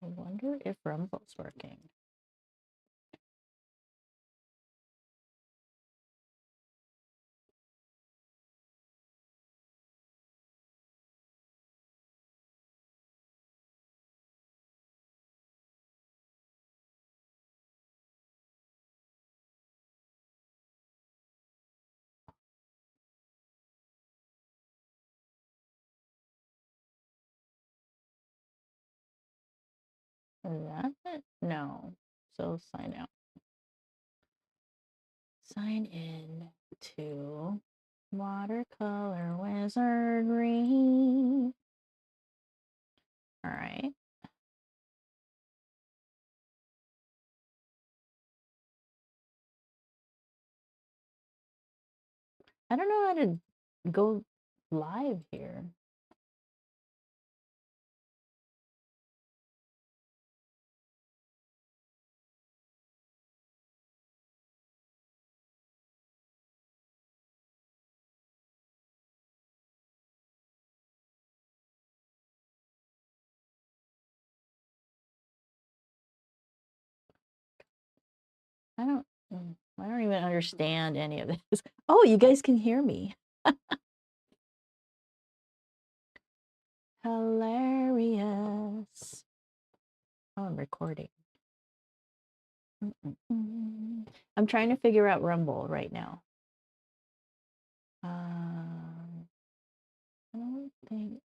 I wonder if Rumble's working. Is that it? No. So sign out. Sign in to Watercolor Wizardry. All right. I don't know how to go live here. I don't even understand any of this. Oh, you guys can hear me. Hilarious. Oh, I'm recording. I'm trying to figure out Rumble right now. I don't think.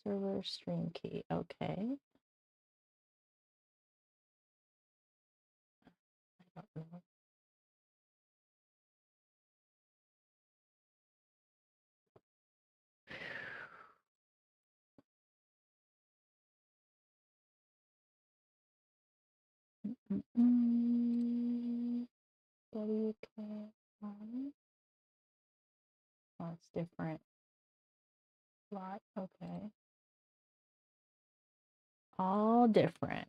Server stream key. Okay. I don't know. WK. Oh, it's different. Lot. Okay. All different.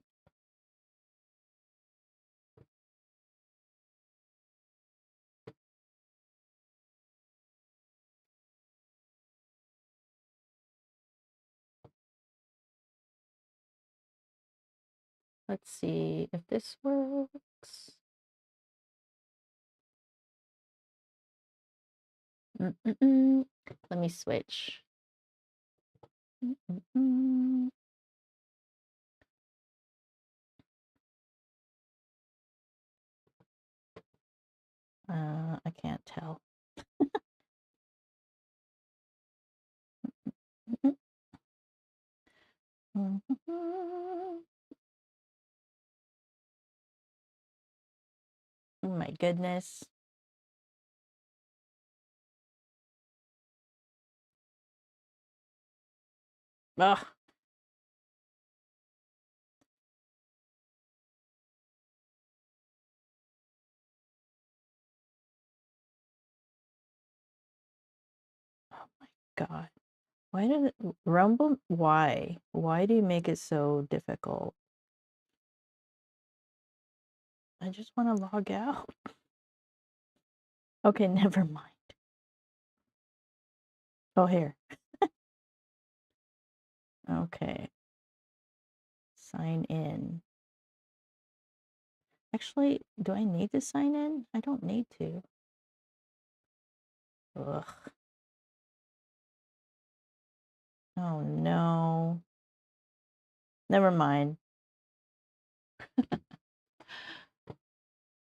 Let's see if this works. Let me switch. I can't tell. Oh my goodness. Ugh. Oh my God. Why did it Rumble? Why? Why do you make it so difficult? I just want to log out. Okay, never mind. Oh, here. Okay. Sign in. Actually, do I need to sign in? I don't need to. Ugh. Oh no. Never mind.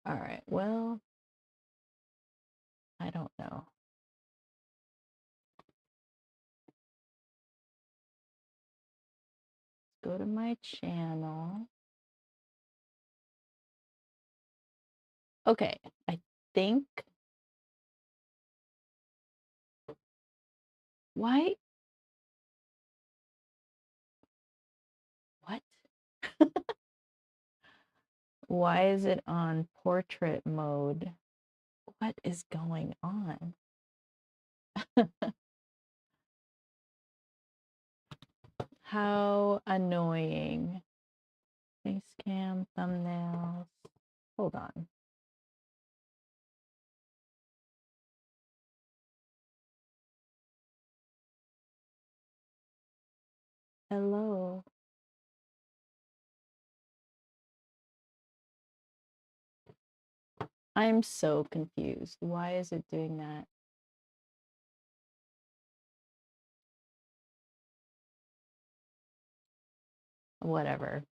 All right. Well, I don't know. Go to my channel. Okay, I think. Why? What? Why is it on portrait mode? What is going on? How annoying. Face cam, thumbnails. Hold on. Hello. I'm so confused. Why is it doing that? Whatever.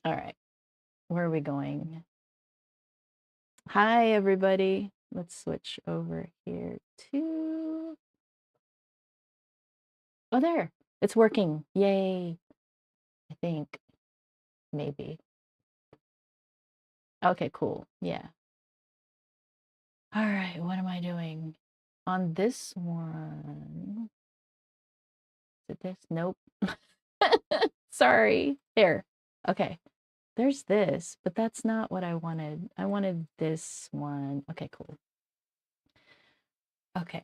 All right. Where are we going? Hi, everybody. Let's switch over here to... Oh, there. It's working. Yay. I think. Maybe. Okay, cool. Yeah. All right. What am I doing? On this one... Is it this? Nope. Sorry. Here. Okay. There's this, but that's not what I wanted. I wanted this one. Okay, cool. Okay.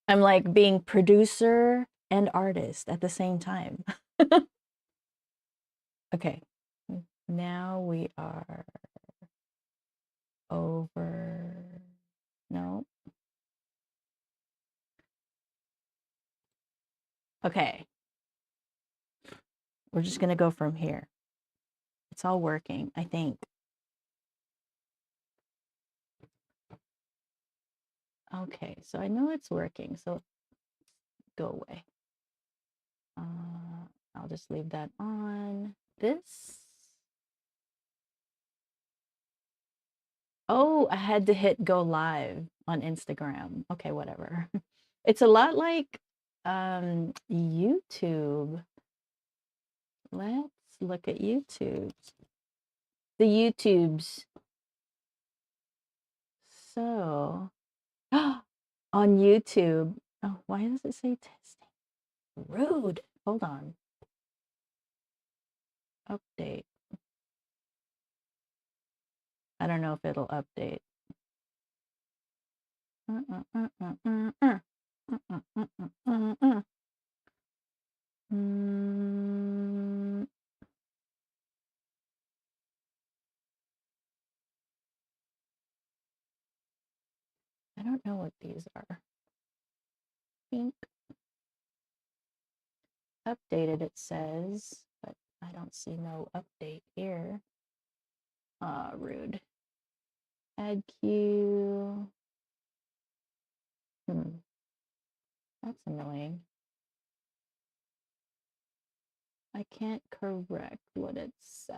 I'm like being producer and artist at the same time. Okay. Now we are over. No. Okay. We're just going to go from here. It's all working, I think. Okay, so I know it's working, so go away. I'll just leave that on. This. Oh, I had to hit go live on Instagram. Okay, whatever. It's a lot like YouTube. Let's look at YouTube. The YouTubes. So, on YouTube. Oh, why does it say testing? Rude. Hold on. Update. I don't know if it'll update. I don't know what these are. Pink. Updated, it says, but I don't see no update here. Rude. Add queue. That's annoying. I can't correct what it says.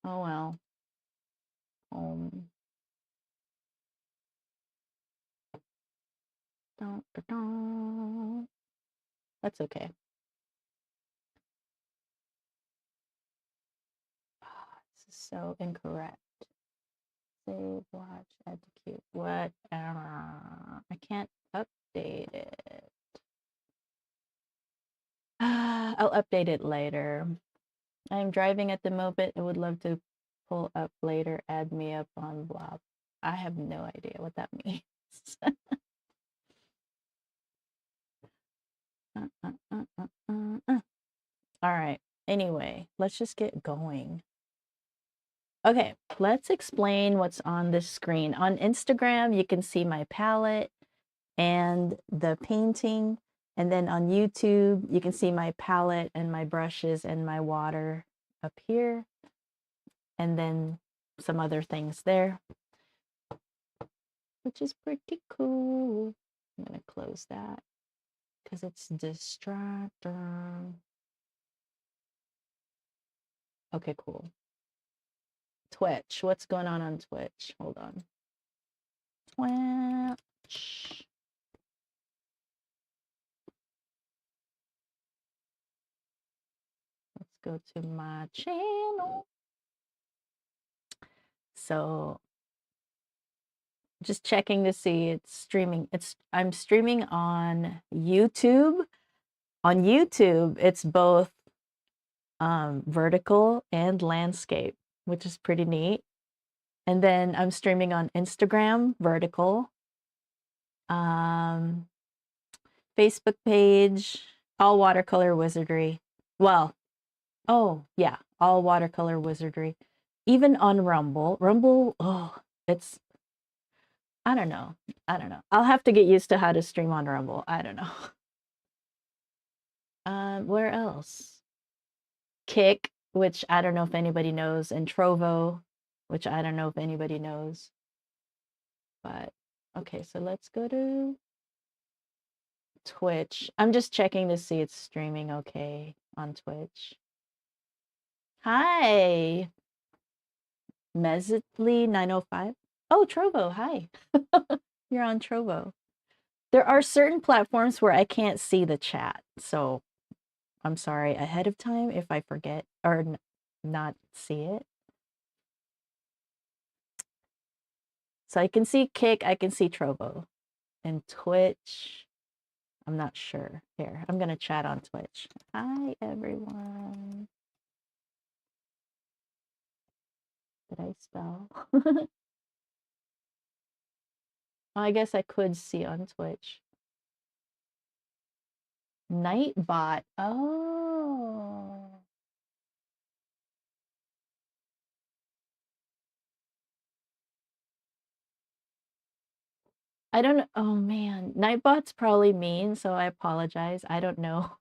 Oh well. Dun, dun, dun. That's okay. This is so incorrect. Save, watch, add to queue. What? I can't update it. I'll update it later. I'm driving at the moment. I would love to pull up later. Add me up on blah. I have no idea what that means. All right. Anyway, let's just get going. Okay, let's explain what's on this screen. On Instagram, you can see my palette and the painting. And then on YouTube, you can see my palette and my brushes and my water up here. And then some other things there, which is pretty cool. I'm going to close that because it's distracting. Okay, cool. Twitch. What's going on Twitch? Hold on. Twitch. Let's go to my channel. So just checking to see it's streaming. I'm streaming on YouTube. On YouTube, it's both vertical and landscape, which is pretty neat. And then I'm streaming on Instagram, vertical, Facebook page, all Watercolor Wizardry. Well, oh yeah, all Watercolor Wizardry. Even on Rumble. Rumble, oh, it's I don't know. I don't know. I'll have to get used to how to stream on Rumble. I don't know. Where else? Kick, which I don't know if anybody knows, and Trovo, which I don't know if anybody knows. But okay, so let's go to Twitch. I'm just checking to see it's streaming okay on Twitch. Hi, Mesley905. Oh, Trovo, hi. You're on Trovo. There are certain platforms where I can't see the chat, so I'm sorry ahead of time if I forget or not see it. So I can see Kick, I can see Trovo. And Twitch, I'm not sure. Here, I'm going to chat on Twitch. Hi, everyone. Did I spell? I guess I could see on Twitch. Nightbot. Oh. I don't know. Oh, man. Nightbot's probably mean, so I apologize. I don't know.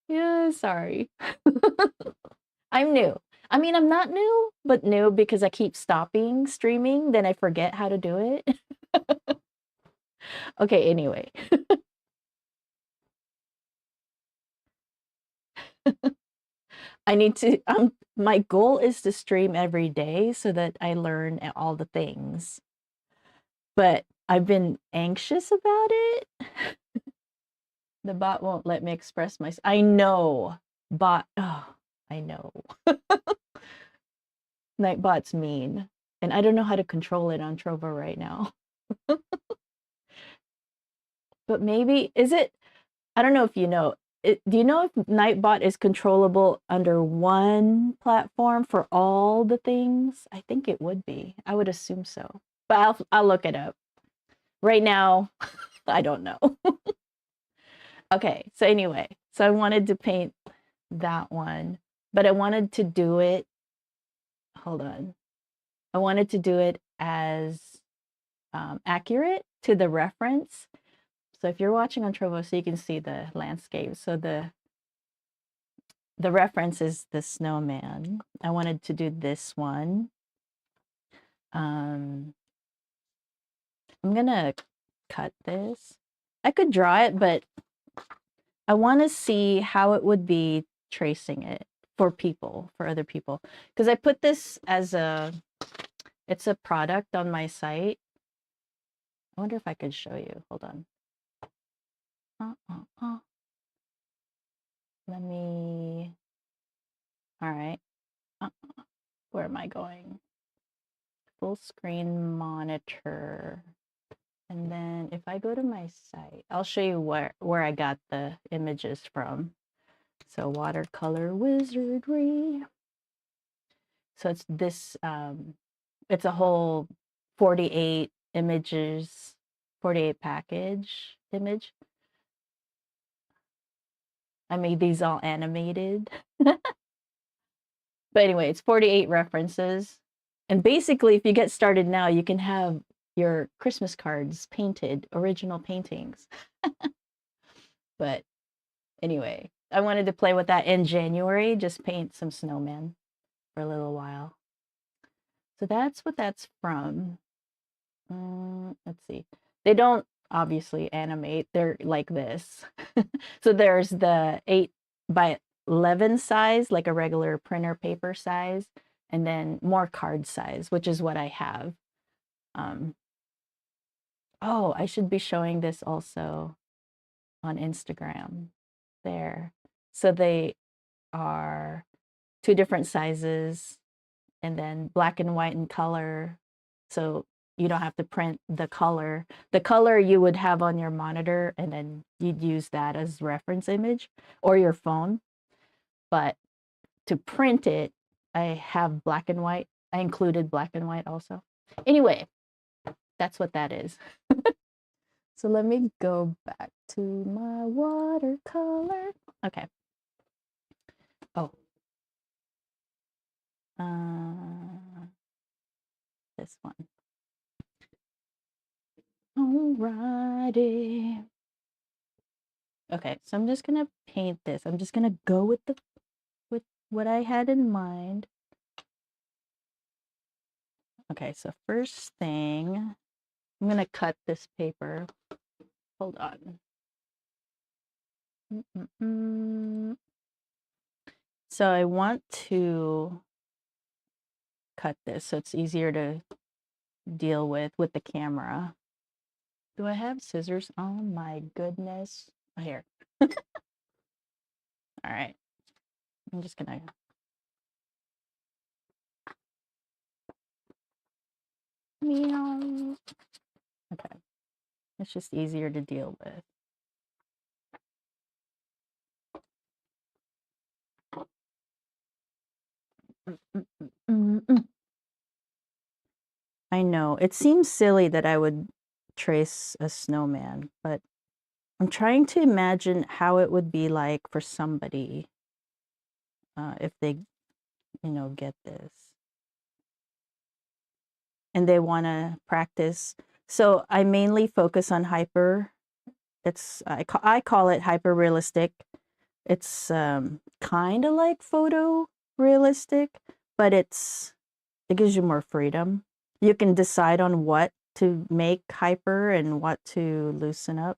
Yeah, sorry. I'm new. I mean, I'm not new, but new because I keep stopping streaming, then I forget how to do it. Okay, anyway. I need to my goal is to stream every day so that I learn all the things. But I've been anxious about it. The bot won't let me express myself. I know. Bot, oh, I know. Nightbot's mean. And I don't know how to control it on Trovo right now. But maybe, is it, I don't know if you know, do you know if Nightbot is controllable under one platform for all the things? I think it would be. I would assume so. But I'll look it up. Right now, I don't know. Okay, so anyway, so I wanted to paint that one, but I wanted to do it, hold on. I wanted to do it as accurate to the reference. So if you're watching on Trovo, so you can see the landscape. So the reference is the snowman. I wanted to do this one. I'm gonna cut this. I could draw it, but I want to see how it would be tracing it for people, for other people. Because I put this as it's a product on my site. I wonder if I could show you. Hold on. Let me, all right. Where am I going? Full screen monitor. And then if I go to my site, I'll show you where I got the images from. So Watercolor Wizardry. So it's this, it's a whole 48 images, 48 package image. I made these all animated. But anyway, it's 48 references. And basically, if you get started now, you can have your Christmas cards painted, original paintings. But anyway, I wanted to play with that in January, just paint some snowmen for a little while. So that's what that's from. Let's see. They don't obviously animate. They're like this. So there's the 8 by 11 size, like a regular printer paper size, and then more card size, which is what I have. Oh, I should be showing this also on Instagram there. So they are 2 different sizes, and then black and white and color. So you don't have to print the color. The color you would have on your monitor, and then you'd use that as reference image or your phone. But to print it, I have black and white. I included black and white also. Anyway, that's what that is. So let me go back to my watercolor. Okay. Oh. This one. Alrighty. Okay, so I'm just gonna paint this. I'm just gonna go with what I had in mind. Okay, so first thing, I'm gonna cut this paper. Hold on. So I want to cut this so it's easier to deal with the camera. Do I have scissors? Oh my goodness. Oh, here. All right. I'm just gonna. Meow. Okay. It's just easier to deal with. I know. It seems silly that I would trace a snowman, but I'm trying to imagine how it would be like for somebody if they, get this. And they want to practice. So I mainly focus on hyper. I call it hyper realistic. It's kind of like photo realistic, but it gives you more freedom. You can decide on what to make hyper and what to loosen up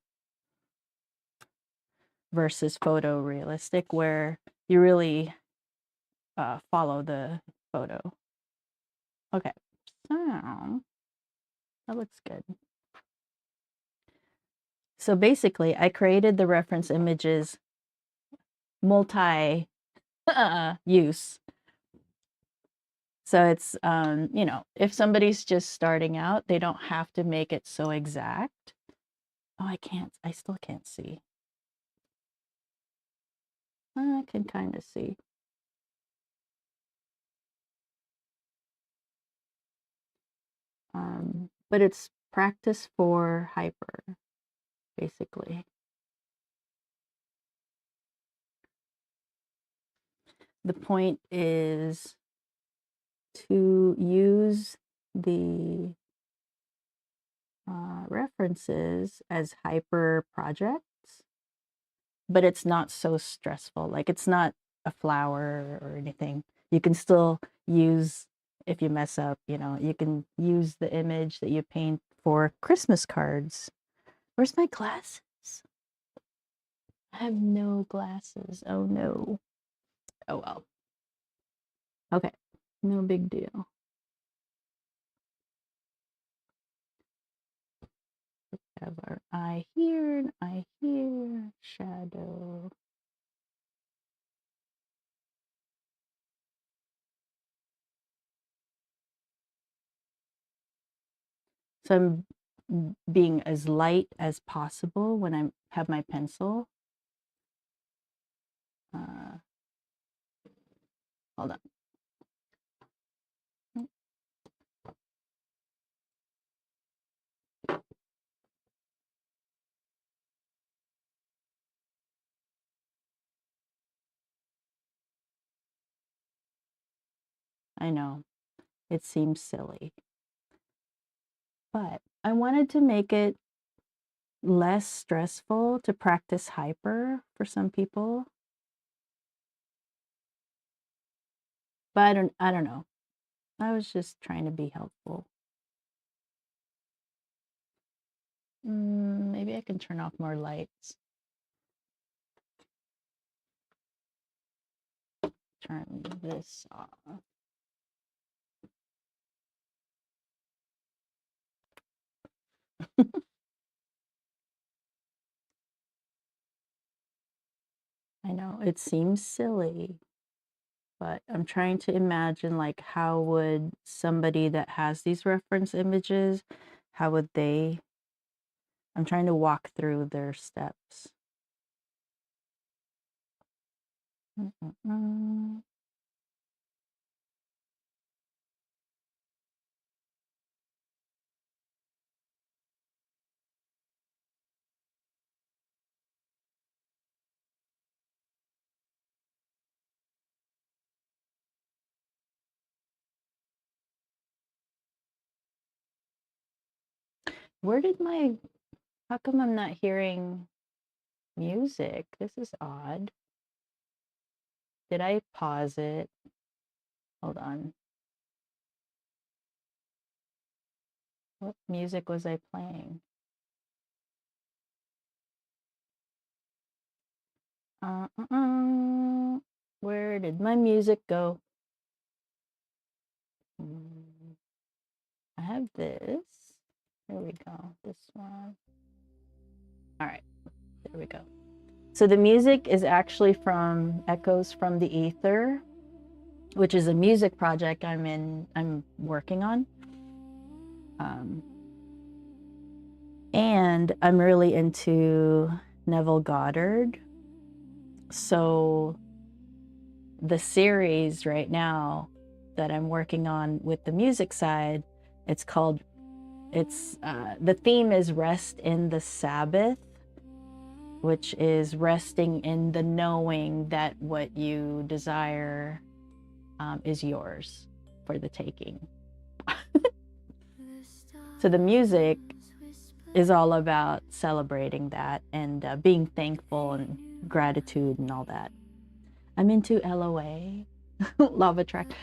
versus photorealistic, where you really follow the photo. Okay, so that looks good. So basically, I created the reference images multi use. So it's, if somebody's just starting out, they don't have to make it so exact. Oh, I still can't see. I can kind of see. But it's practice for hyper, basically. The point is to use the references as hyper projects, but it's not so stressful. Like it's not a flower or anything. You can still use, if you mess up, you can use the image that you paint for Christmas cards. Where's my glasses? I have no glasses. Oh no. Oh well. Okay. No big deal. Have our eye here and eye here. Shadow. So I'm being as light as possible when I have my pencil. Hold on. I know it seems silly, but I wanted to make it less stressful to practice hyper for some people. But I don't know. I was just trying to be helpful. Maybe I can turn off more lights. Turn this off. I know it seems silly, but I'm trying to imagine like how would somebody that has these reference images, how would they, I'm trying to walk through their steps. Where did my, how come I'm not hearing music? This is odd. Did I pause it? Hold on. What music was I playing? Where did my music go? I have this. There we go. This one. All right. There we go. So the music is actually from Echoes from the Ether, which is a music project I'm working on. And I'm really into Neville Goddard. So the series right now that I'm working on with the music side, the theme is Rest in the Sabbath, which is resting in the knowing that what you desire is yours for the taking. So the music is all about celebrating that and being thankful and gratitude and all that. I'm into LOA, law of attraction.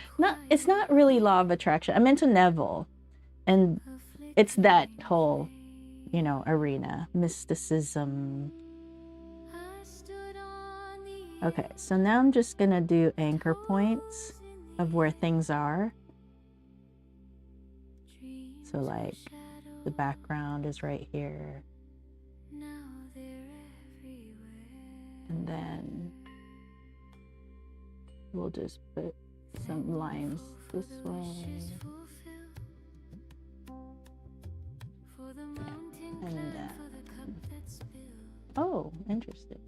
It's not really law of attraction. I'm into Neville, and it's that whole, arena, mysticism. Okay, so now I'm just gonna do anchor points of where things are. So like the background is right here. And then we'll just put some lines this way. And then, oh, interesting.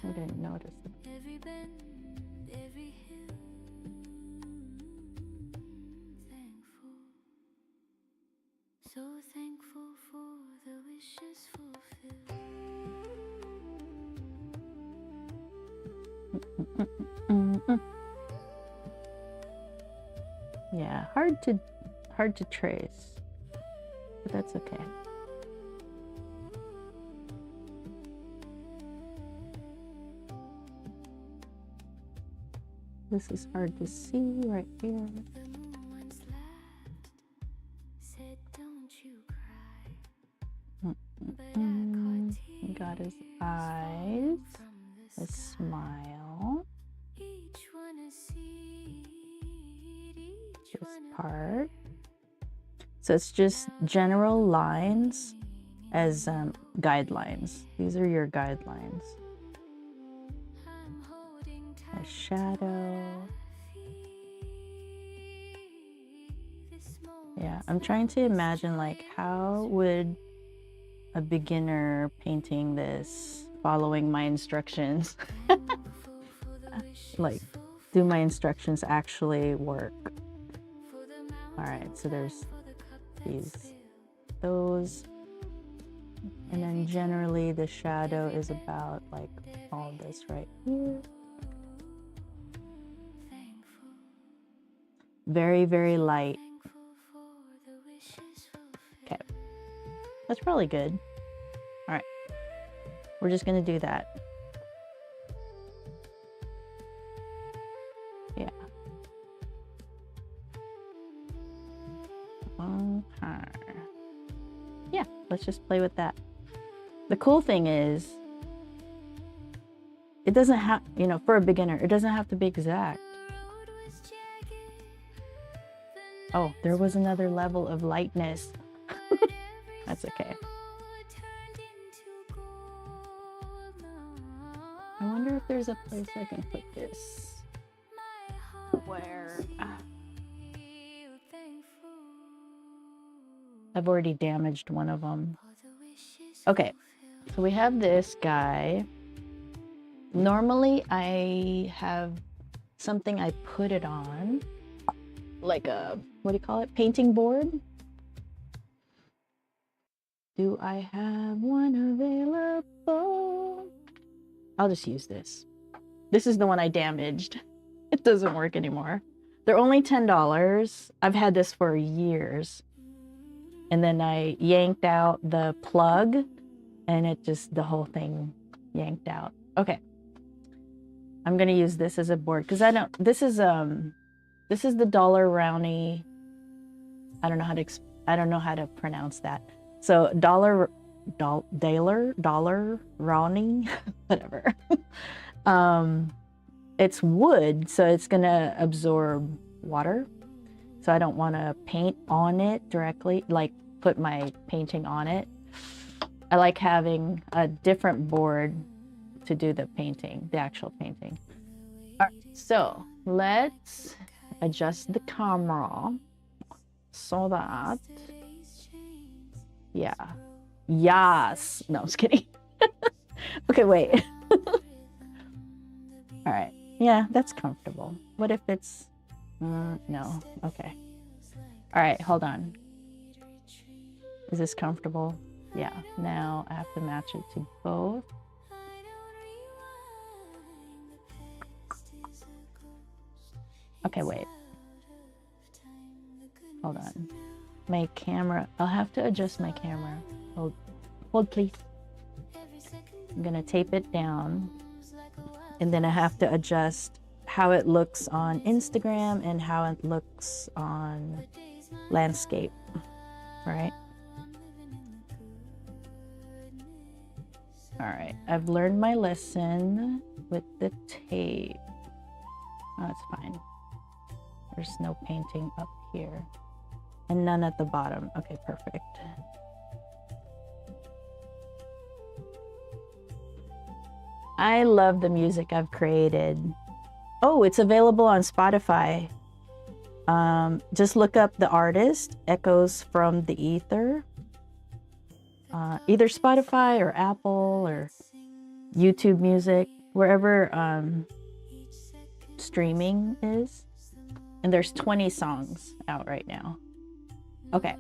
I didn't notice that. So thankful for the wishes fulfilled. Yeah, hard to trace, but that's okay. This is hard to see right here. Got his eyes, a smile, this part. So it's just general lines as guidelines. These are your guidelines. A shadow. Yeah, I'm trying to imagine like how would a beginner painting this following my instructions like do my instructions actually work? All right, so there's those, and then generally the shadow is about like all this right here. Very, very light. Okay, that's probably good. All right, we're just gonna do that. Yeah. Okay. Yeah, let's just play with that. The cool thing is, it doesn't have, for a beginner, it doesn't have to be exact. Oh, there was another level of lightness. That's okay. I wonder if there's a place I can put this where I've already damaged one of them. Okay, so we have this guy. Normally I have something I put it on, like a, what do you call it? Painting board. Do I have one available? I'll just use this. This is the one I damaged. It doesn't work anymore. They're only $10. I've had this for years. and then I yanked out the plug, and it just, the whole thing yanked out. Okay. I'm gonna use this as a board because this is the dollar roundy. I don't know how to pronounce that. So dollar rounding, whatever. It's wood, so it's gonna absorb water. So I don't want to paint on it directly, like put my painting on it. I like having a different board to do the painting, the actual painting. All right, so let's adjust the camera so that, yeah, yes. No, I'm just kidding. Okay, wait. All right, yeah, that's comfortable. What if it's, no, okay. All right, hold on. Is this comfortable? Yeah, now I have to match it to both. Okay, wait. Hold on. My camera, I'll have to adjust my camera. Hold please. I'm gonna tape it down, and then I have to adjust how it looks on Instagram and how it looks on landscape, right? All right, I've learned my lesson with the tape. Oh, it's fine. There's no painting up here and none at the bottom. Okay, perfect. I love the music I've created. Oh, it's available on Spotify. Just look up the artist, Echoes from the Ether. Either Spotify or Apple or YouTube Music, wherever streaming is. And there's 20 songs out right now. Okay.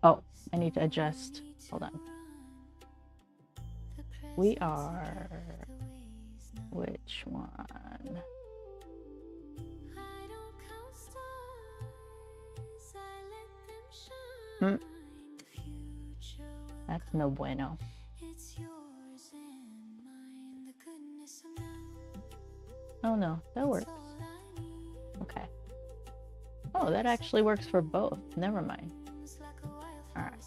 Oh, I need to adjust. Hold on. We are... Which one? That's no bueno. Oh no, that works. Okay. Oh, that actually works for both. Never mind. All right.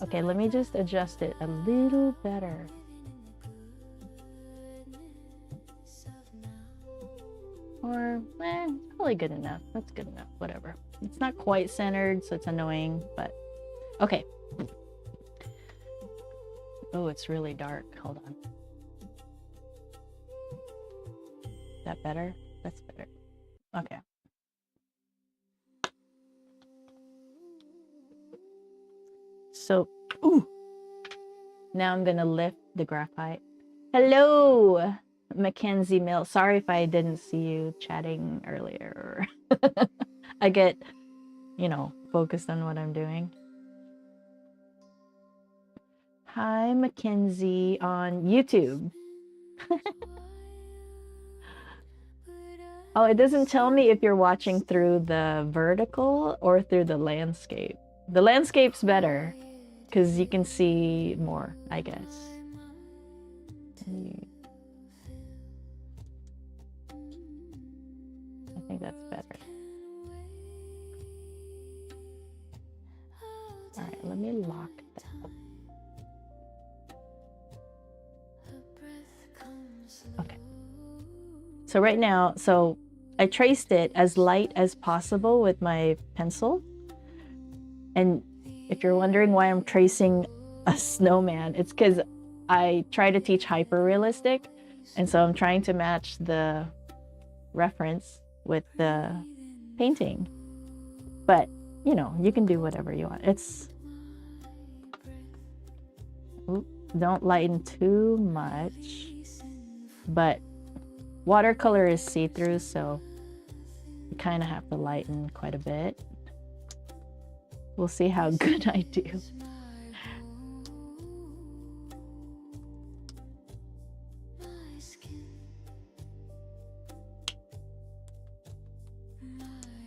Okay, let me just adjust it a little better. Or, probably good enough. That's good enough. Whatever. It's not quite centered, so it's annoying, but okay. Oh, it's really dark. Hold on. Is that better? That's better. Okay. So, ooh. Now I'm gonna lift the graphite. Hello, Mackenzie Mill. Sorry if I didn't see you chatting earlier. I get, focused on what I'm doing. Hi, Mackenzie on YouTube. Oh, it doesn't tell me if you're watching through the vertical or through the landscape. The landscape's better because you can see more, I guess. I think that's better. All right, let me lock that. Okay. So right now, I traced it as light as possible with my pencil. And if you're wondering why I'm tracing a snowman, it's because I try to teach hyper-realistic. And so I'm trying to match the reference with the painting. But, you can do whatever you want. Don't lighten too much. But watercolor is see-through, so you kind of have to lighten quite a bit. We'll see how good I do.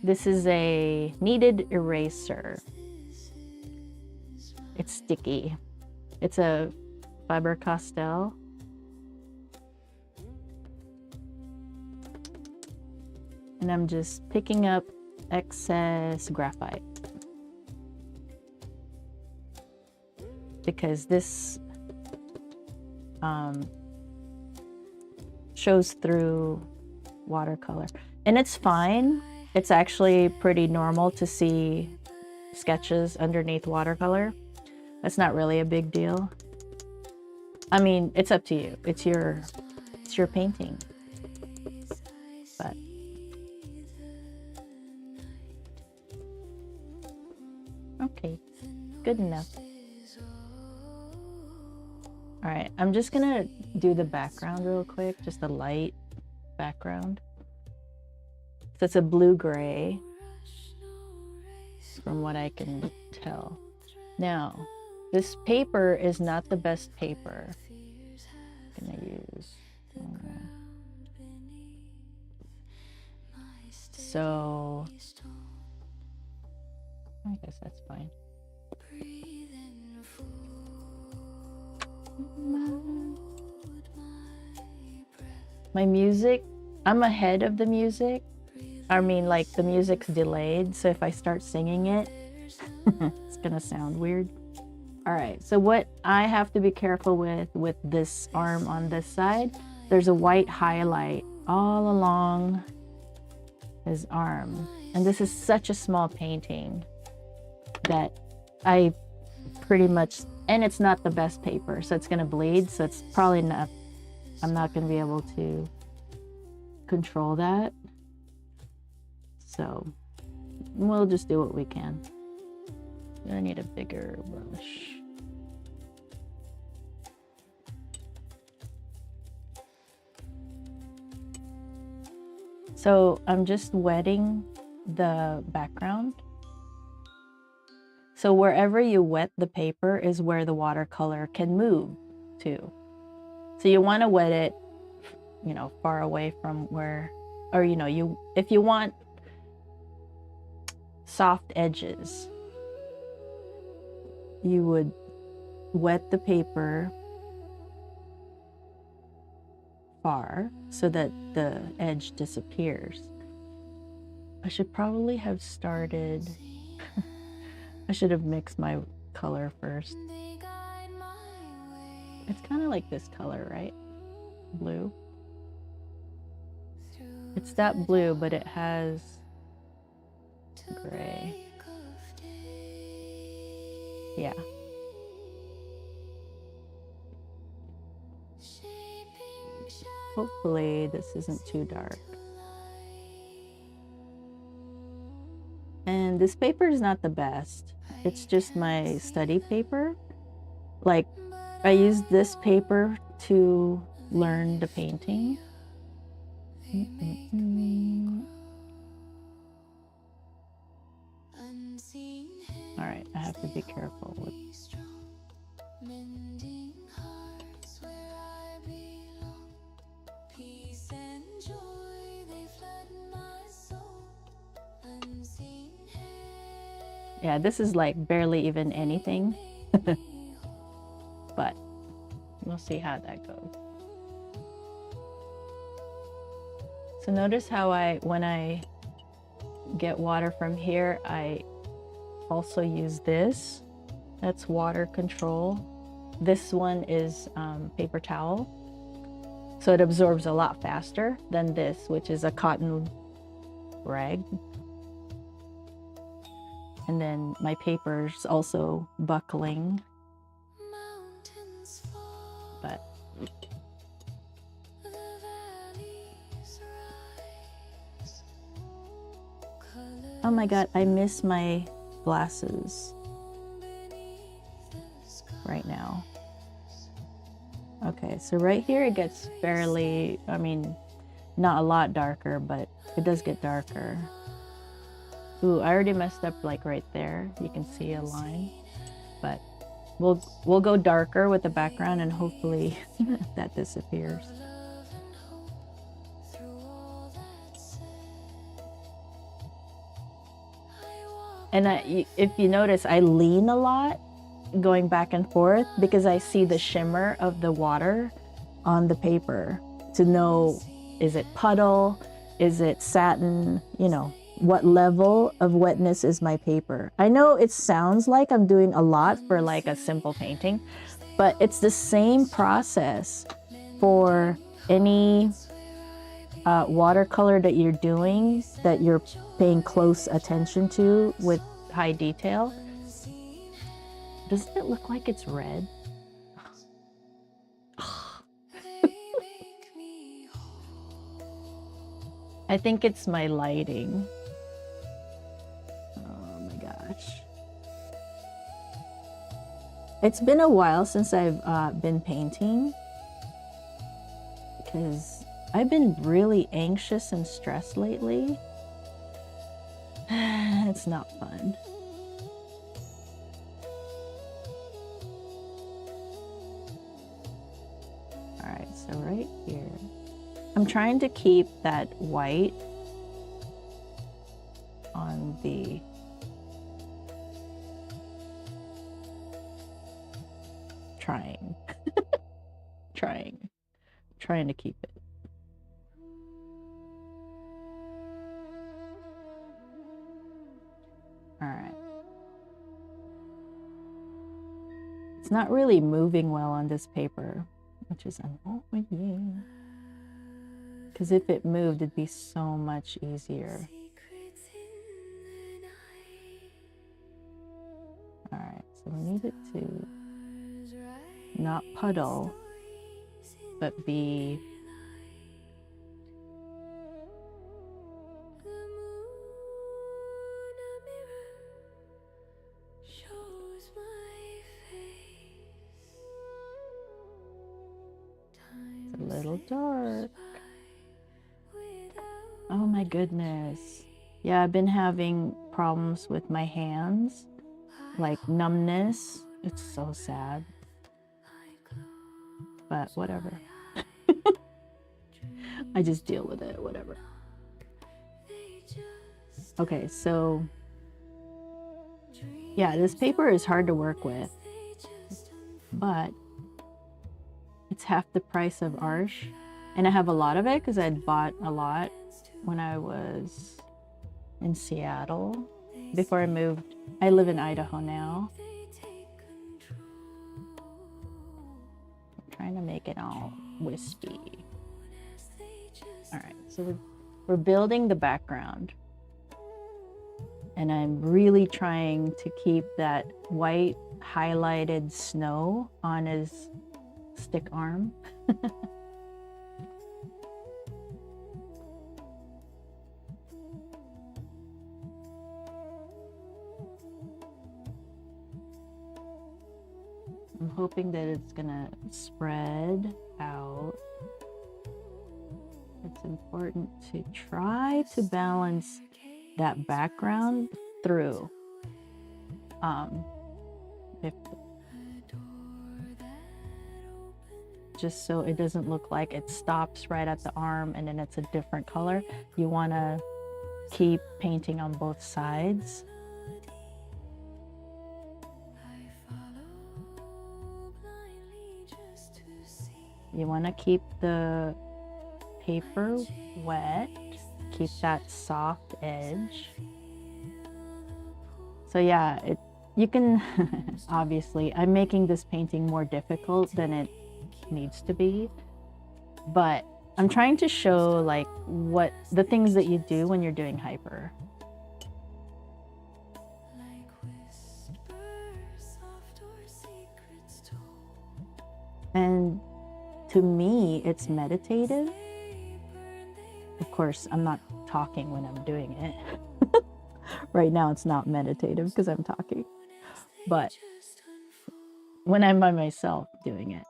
This is a kneaded eraser. It's sticky. It's a Faber-Castell. And I'm just picking up excess graphite. Because this shows through watercolor. And it's fine. It's actually pretty normal to see sketches underneath watercolor. That's not really a big deal. I mean, it's up to you. It's your painting. But okay, good enough. All right, I'm just gonna do the background real quick, just a light background. So it's a blue-gray, from what I can tell. Now, this paper is not the best paper. I'm gonna use. So, I guess that's fine. My music, I'm ahead of the music. I mean, like, the music's delayed, so if I start singing it, it's gonna sound weird. All right, so what I have to be careful with this arm on this side, there's a white highlight all along his arm. And this is such a small painting that I pretty much, and it's not the best paper, so it's gonna bleed, so it's probably not, I'm not gonna be able to control that. So we'll just do what we can. I need a bigger brush. So I'm just wetting the background. So wherever you wet the paper is where the watercolor can move to. So you want to wet it, you know, far away from where, or you know, if you want soft edges, you would wet the paper far so that the edge disappears. I should probably have started, I should have mixed my color first. It's kind of like this color, right? Blue. It's that blue, but it has gray. Yeah. Hopefully this isn't too dark. And this paper is not the best. It's just my study paper. Like, I used this paper to learn the painting. All right, I have to be careful with. Yeah, this is like barely even anything, but we'll see how that goes. So notice how when I get water from here, I also use this. That's water control. This one is paper towel. So it absorbs a lot faster than this, which is a cotton rag. And then my paper's also buckling. But oh my god, I miss my glasses right now. Okay, so right here it gets fairly, I mean, not a lot darker, but it does get darker. Ooh, I already messed up like right there. You can see a line, but we'll go darker with the background and hopefully that disappears. And if you notice, I lean a lot going back and forth because I see the shimmer of the water on the paper to know, is it puddle? Is it satin? You know, what level of wetness is my paper? I know it sounds like I'm doing a lot for like a simple painting, but it's the same process for any watercolor that you're doing, that you're paying close attention to with high detail. Doesn't it look like it's red? I think it's my lighting. Oh my gosh. It's been a while since I've been painting because I've been really anxious and stressed lately. It's not fun. All right, so right here, I'm trying to keep that white on the trying to keep it. All right. It's not really moving well on this paper, which is annoying. Because if it moved, it'd be so much easier. All right, so we need it to not puddle, but be it's a little dark. Oh my goodness. Yeah, I've been having problems with my hands, like numbness. It's so sad. But whatever. I just deal with it, whatever. Okay, so yeah, this paper is hard to work with, but it's half the price of Arsh. And I have a lot of it because I'd bought a lot when I was in Seattle before I moved. I live in Idaho now. I'm trying to make it all wispy. All right, so we're building the background. And I'm really trying to keep that white highlighted snow on his stick arm. I'm hoping that it's gonna spread out. It's important to try to balance that background through. Just so it doesn't look like it stops right at the arm and then it's a different color. You want to keep painting on both sides. You want to keep the paper wet, keep that soft edge. So yeah, you can obviously I'm making this painting more difficult than it needs to be, but I'm trying to show like what the things that you do when you're doing hyper. And to me, it's meditative. Of course, I'm not talking when I'm doing it. Right now, it's not meditative because I'm talking. But when I'm by myself doing it,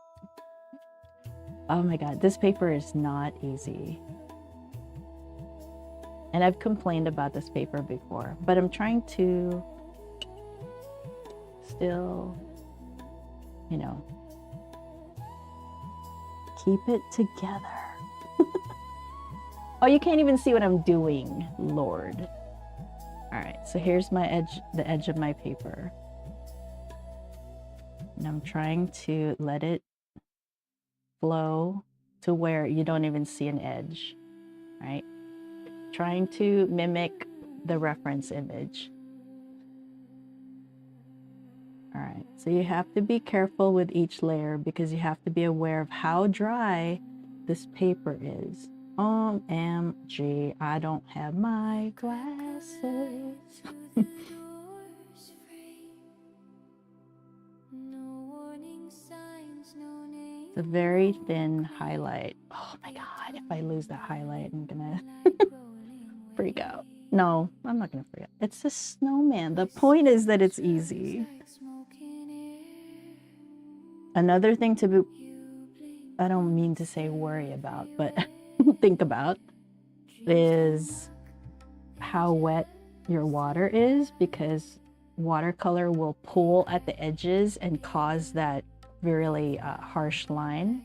oh my God, this paper is not easy. And I've complained about this paper before, but I'm trying to still, you know, keep it together. Oh, you can't even see what I'm doing, Lord. All right, so here's my edge, the edge of my paper. And I'm trying to let it flow to where you don't even see an edge, right? Trying to mimic the reference image. All right, so you have to be careful with each layer because you have to be aware of how dry this paper is. OMG, I don't have my glasses. It's a very thin highlight. Oh my God, if I lose that highlight, I'm gonna freak out. No, I'm not gonna freak out. It's a snowman. The point is that it's easy. Another thing to be, I don't mean to say worry about, but think about is how wet your water is, because watercolor will pull at the edges and cause that really harsh line.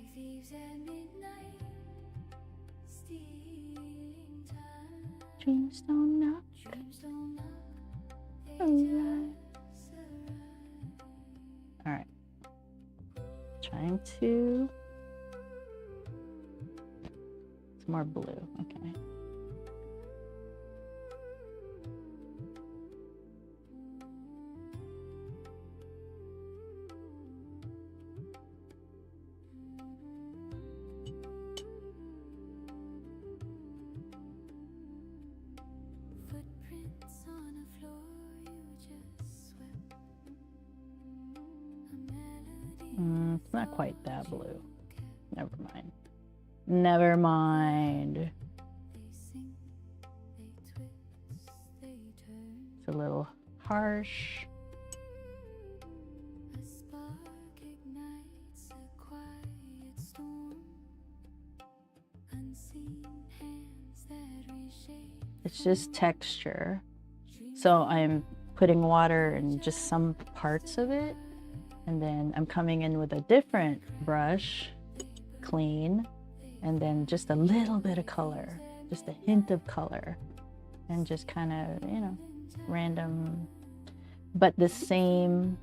Dreams don't knock. All right. Trying to. It's more blue. Okay. It's not quite that blue. Never mind. Never mind. It's a little harsh. It's just texture. So I'm putting water in just some parts of it. And then I'm coming in with a different brush, clean, and then just a little bit of color, just a hint of color, and just kind of, you know, random, but the same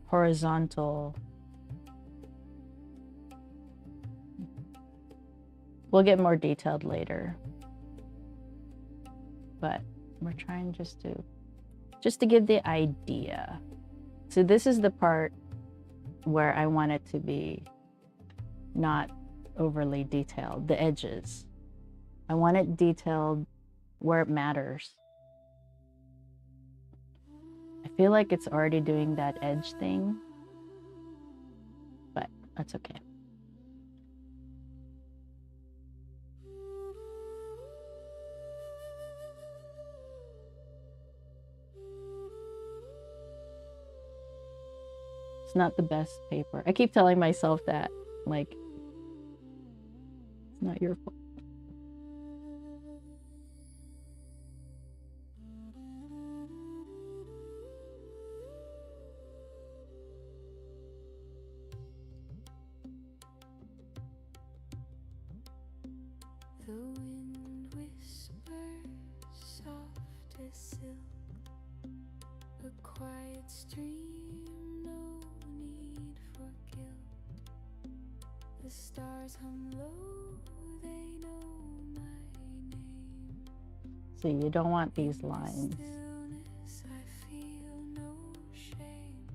horizontal. We'll get more detailed later, but we're trying just to give the idea. So this is the part where I want it to be not overly detailed, the edges. I want it detailed where it matters. I feel like it's already doing that edge thing, but that's okay. It's not the best paper. I keep telling myself that, like, it's not your fault. The wind whispers soft as silk, a quiet stream, no need for guilt. The stars hum low, they know my name. So you don't want these lines. Stillness, I feel no shame.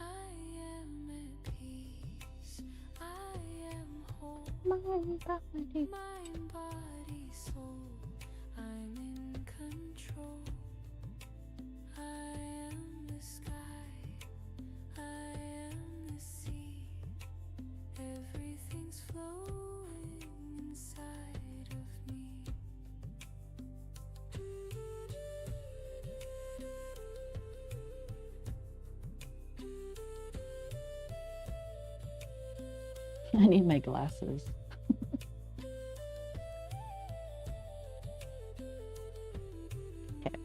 I am at peace, I am whole. Mind, body, soul, I'm in control. I am the sky, I am the sea. Everything's flowing inside of me. I need my glasses. Okay.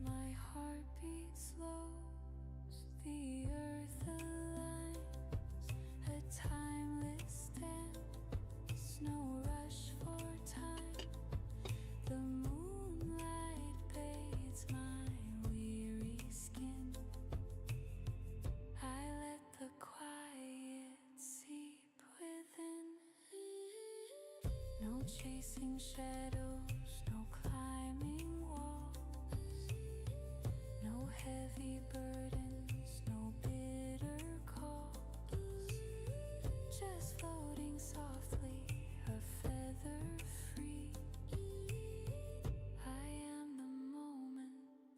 My heart beats low, the chasing shadows, no climbing walls, no heavy burdens, no bitter calls, just floating softly, a feather free. I am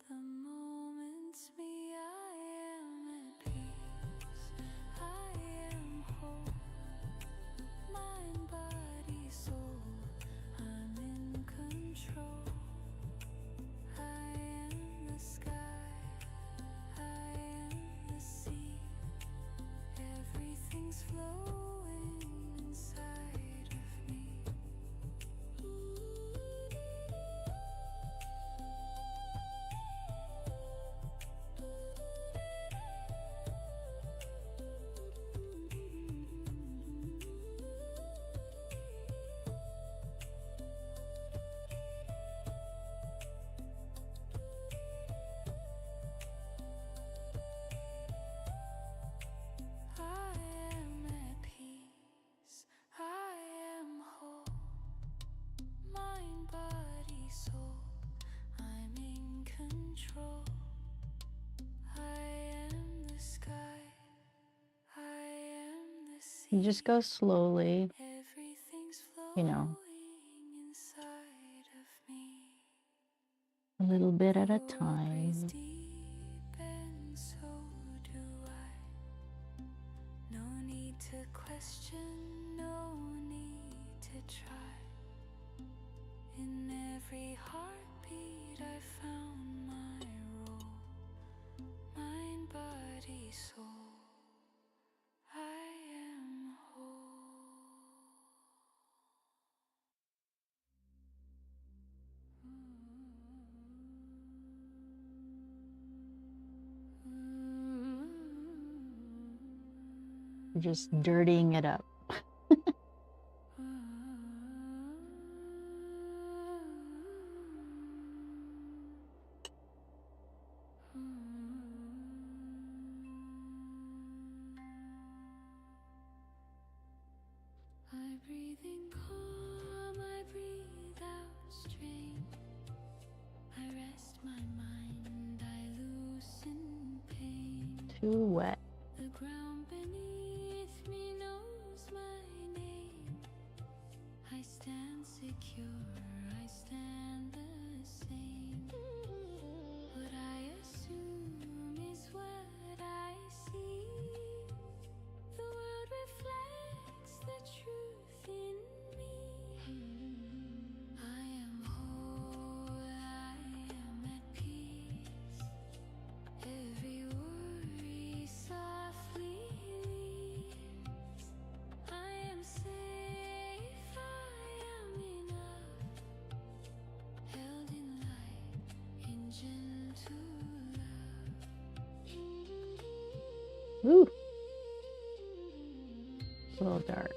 the moment's me. I am at peace, I am whole, mind, body, soul, I'm in control. I am the sky, I am the sea, everything's flowing inside of me. I am at peace, I am whole, mind, body, soul, I'm in control. I am the sky, I am the sea. You just go slowly, Everything's you know, flowing inside of me. a little bit at a The world breathes time. deep and so do I. No need to question, no need to try. In every heartbeat I found my role. Mind, body, soul, I am You're just dirtying it up. I breathe in calm, I breathe out strain. I rest my mind, I loosen pain. Too wet. The ground beneath me knows my name. I stand secure, I stand the same. What I assume is what I see. The world reflects the truth in me. I am whole, I am at peace. Every worry softly leaves. I am safe, I am enough. Held in light, in gentle love. Ooh, a little dark.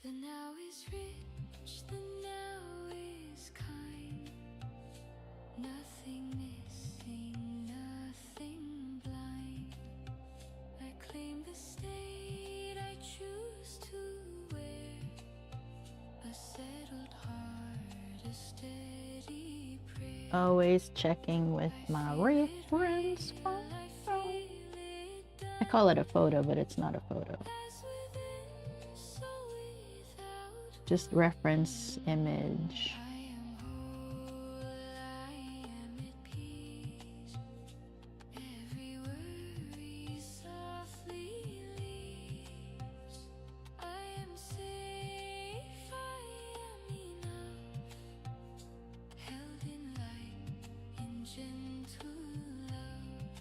The now is rich, the now is kind. Nothing missing, nothing blind. I claim the state I choose to wear. A settled heart, a steady prayer. Always checking with my reference photo. I feel it I call it a photo, but it's not a photo. as within, so without. Just reference image. I am whole, I am at peace. Every worry softly leaves. I am safe, I am enough. Held in light, in gentle love.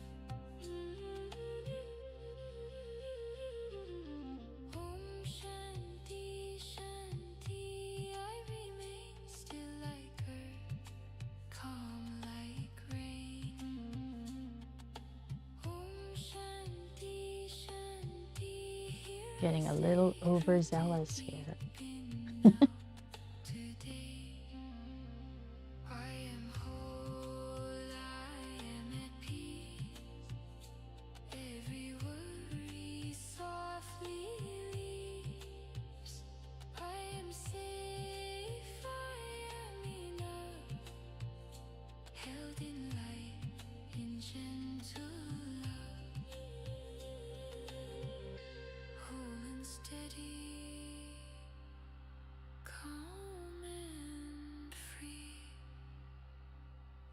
Om Shanti Shanti, I remain still. Getting a little overzealous here.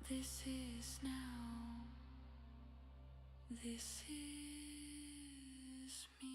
This is now. This is me.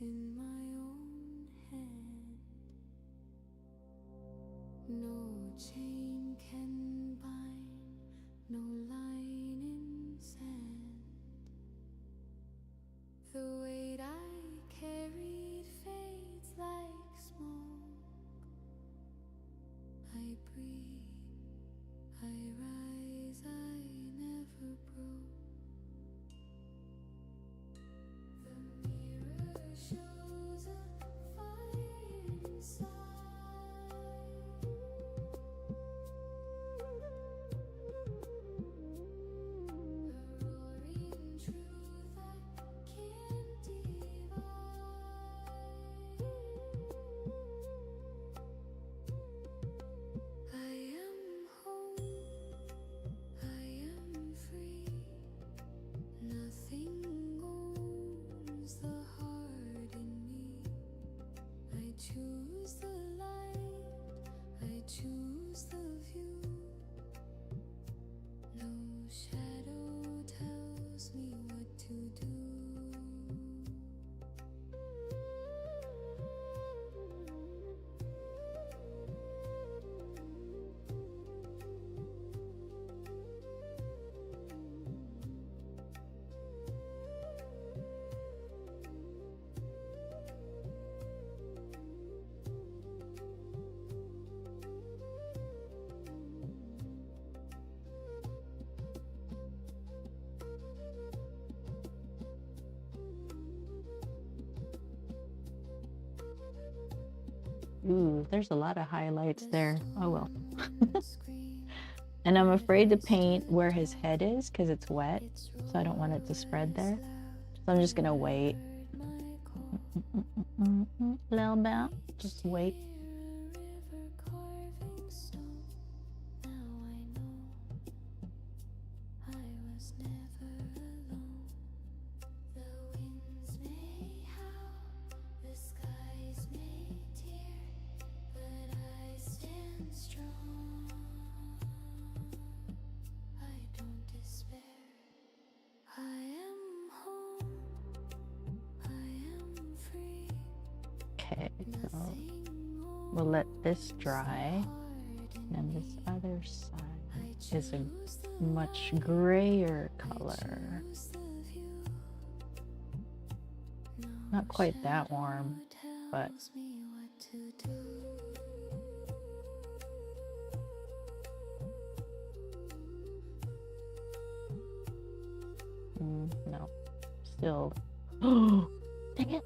In my own hand, no chain can bind, no line in sand. The weight I carried fades like smoke. I breathe, I rise, I never broke. Shows a fire inside. A roaring truth I can't divide. I am home, I am free. Nothing owns the heart in me. I choose the light, I choose the view. No shadow tells me what to do. Ooh, there's a lot of highlights there. Oh well. And I'm afraid to paint where his head is because it's wet, so I don't want it to spread there. So I'm just gonna wait. Little bit, just wait. Okay, so we'll let this dry, and this other side is a much grayer color. Not quite that warm, but no, still. Oh, dang it.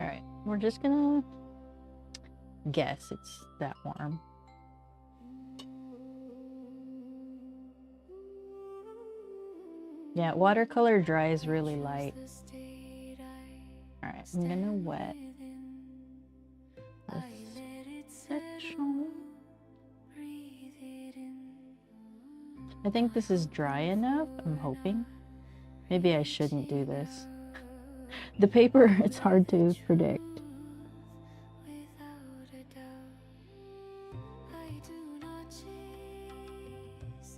All right, we're just gonna guess it's that warm. Yeah, watercolor dries really light. Alright, I'm gonna wet this section. I think this is dry enough, I'm hoping. Maybe I shouldn't do this. The paper, it's hard to predict.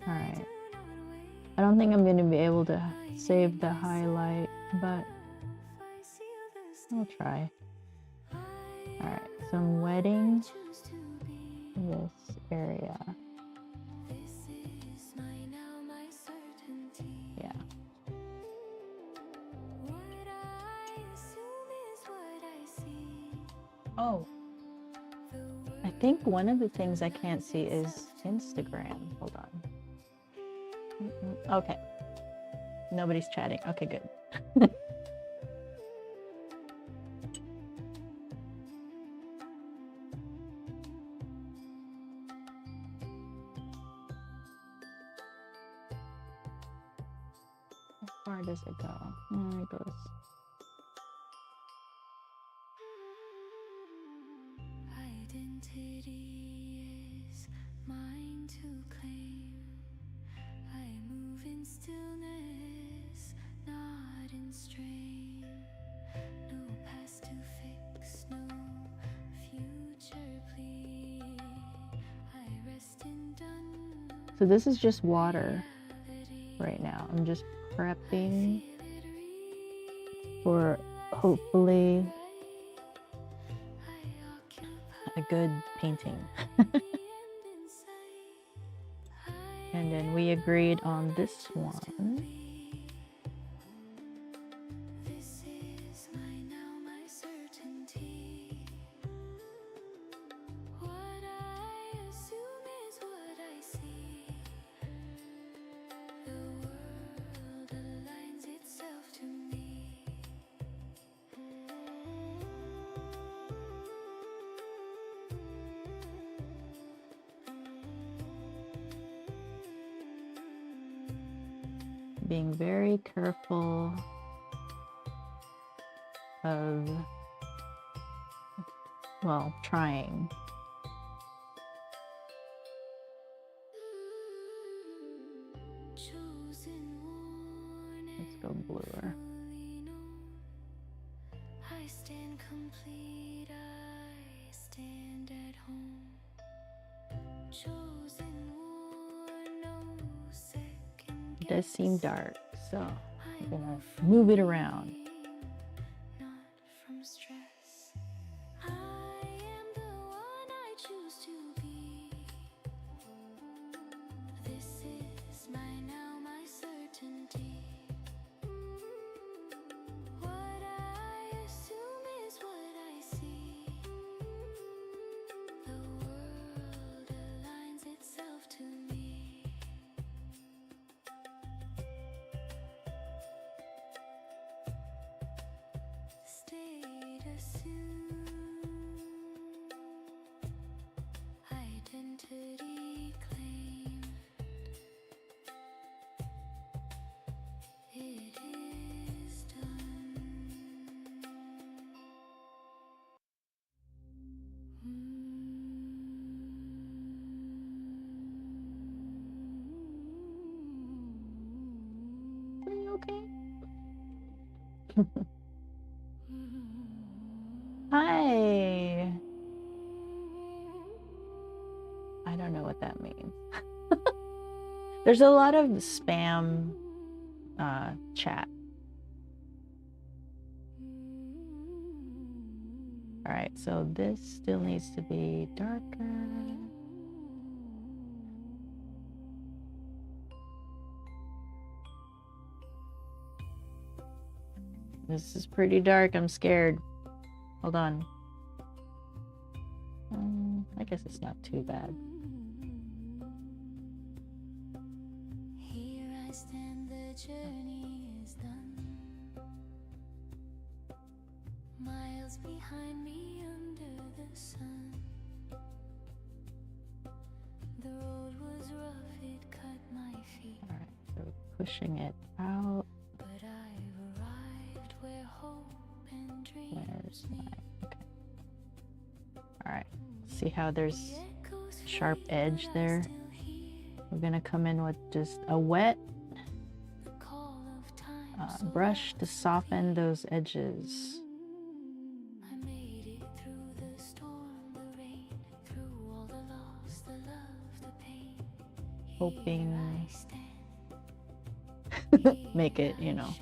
Alright. I don't think I'm going to be able to save the highlight, but I'll try. Alright, so I'm wetting this area. Yeah. Oh, I think one of the things I can't see is Instagram. Hold on. Okay. Nobody's chatting. Okay, good. How far does it go? It goes. Identity is mine to claim. I move in stillness, not in strain. No past to fix, no future plea. I rest in done. So this is just water right now. I'm just prepping for hopefully a good painting. And then we agreed on this one. This is my certainty. What I assume is what I see. The world aligns itself to me. Being very careful of, well, trying. Let's go bluer. I stand complete, I stand at home. Chosen one, no second. It does seem dark, so I'm gonna move it around. Not from stress. I am the one I choose to be. This is my certainty. What I assume is what I see. The world aligns itself to me. State assumed. Identity claimed. It is done. Are you okay? Hi. I don't know what that means. There's a lot of spam chat. All right, so this still needs to be darker. This is pretty dark. I'm scared. Hold on. I guess it's not too bad. Here I stand, the journey is done. Miles behind me under the sun. The road was rough, it cut my feet. All right, so pushing it out. Where's my... Okay. All right. See how there's sharp edge there? We're gonna come in with just a wet brush to soften those edges. Hoping make it, you know.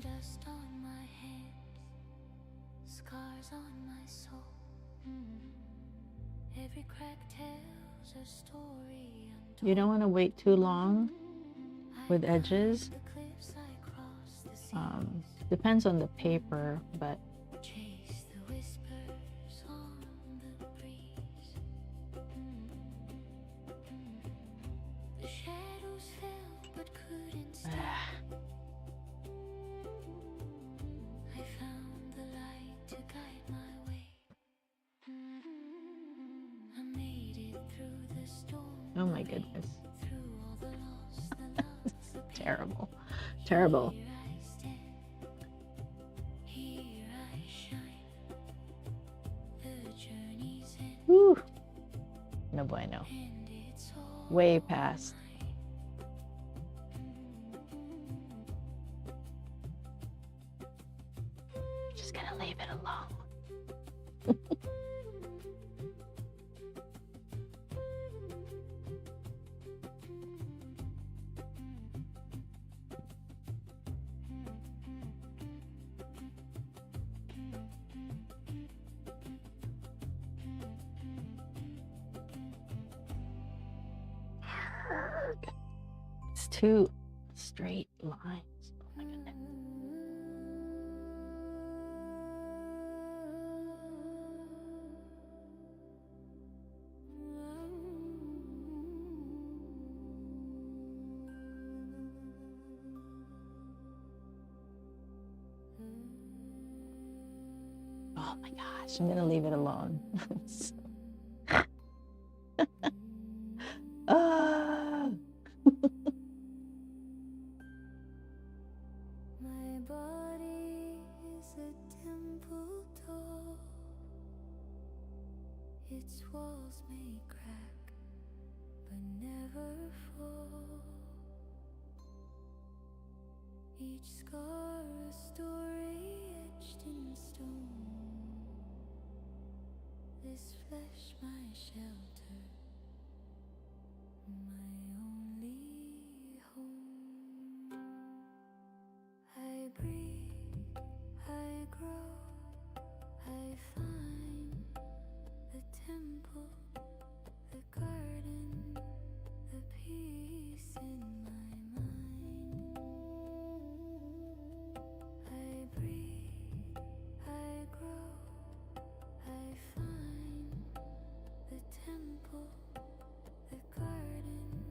Dust on my hands, scars on my soul. Every crack tells a story untold. You don't want to wait too long with edges. Depends on the paper, but Chase the whispers on the breeze. The shadows fell but couldn't stay. I found the light to guide my way. I made it through the storm. oh my goodness. Through all the loss, the love, the pain. Terrible. Terrible. Here I stand, here I shine. The journey's end, Whew. No bueno. and it's all Way past. Just gonna leave it alone. It's two straight lines. Oh my goodness. Oh my gosh, I'm gonna leave it alone. Ah. My body is a temple tall. Its walls may crack, but never fall. Each scar a story etched in stone. This flesh my shelter, my only home. I breathe, I grow, I find the temple, the garden, the peace in my mind. I breathe, I grow, I find the temple, the garden,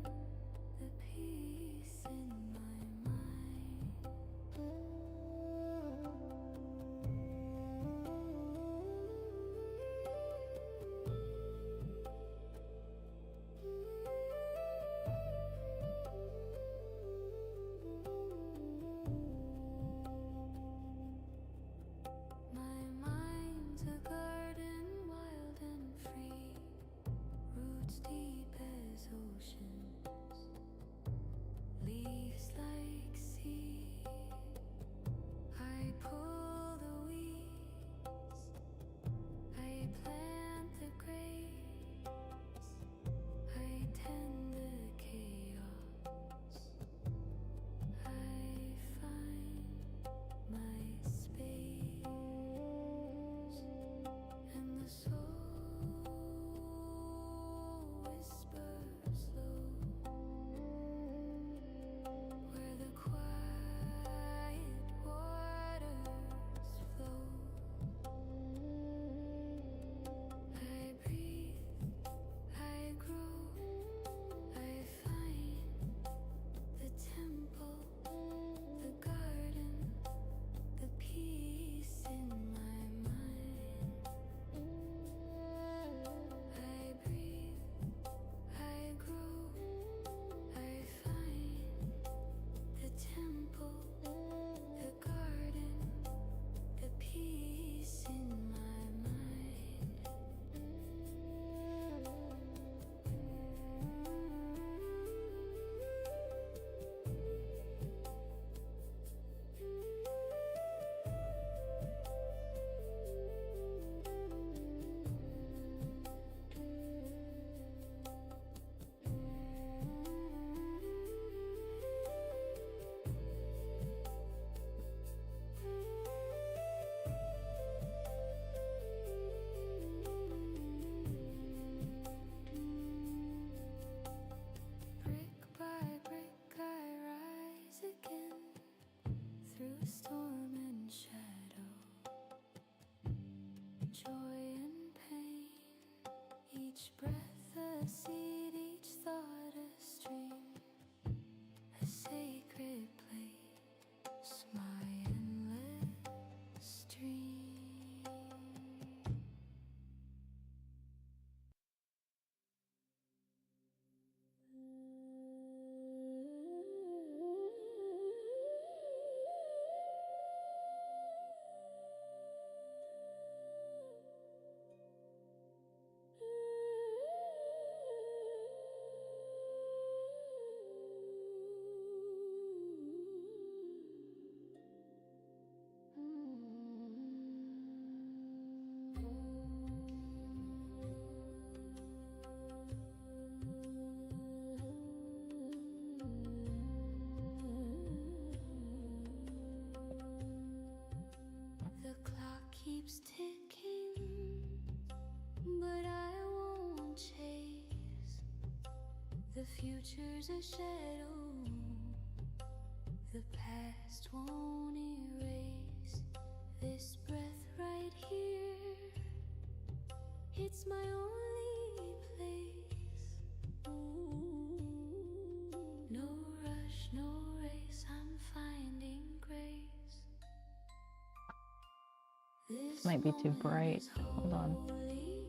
storm and shadow, joy and pain, each breath a seed, each thought a stream, a sacred place, my endless dream. The clock keeps ticking, but I won't chase. The future's a shadow, the past won't erase. This breath right here, it's my only place. No rush, no race, I'm finding grace. This Might be too bright. is Hold on. holy,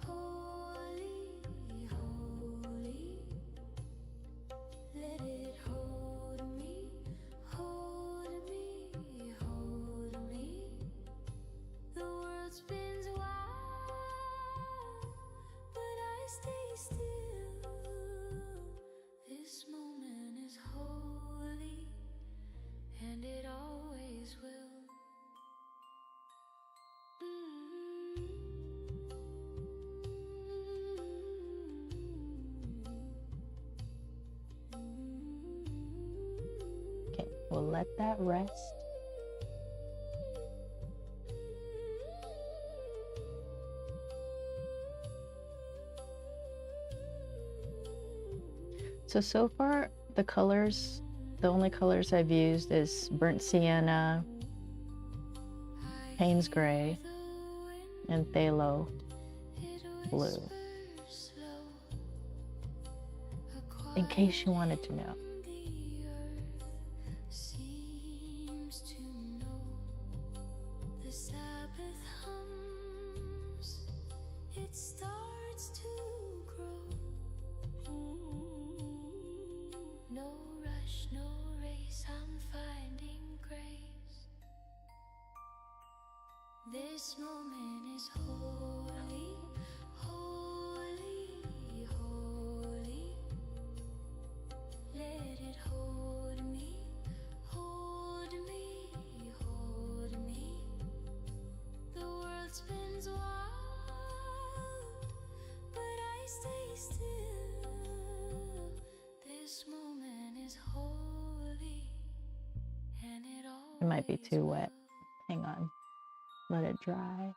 holy, holy. Let it hold me, hold me, hold me. The world spins wild, but I stay still. This moment is holy, and it always will. Okay, we'll let that rest. So far, the colors, the only colors I've used is burnt sienna, Payne's gray, and phthalo blue, in case you wanted to know. Seems to know the Sabbath hums, it starts to grow. No rush, no race, I'm finding grace. This moment is holy, holy, holy. Let it hold me, hold me, hold me. The world spins wild, but I stay still. This moment is holy, and it always It might be too wet. will. Hang on. Let it dry.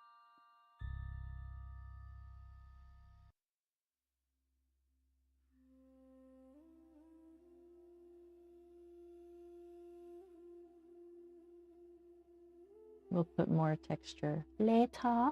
We'll put more texture later.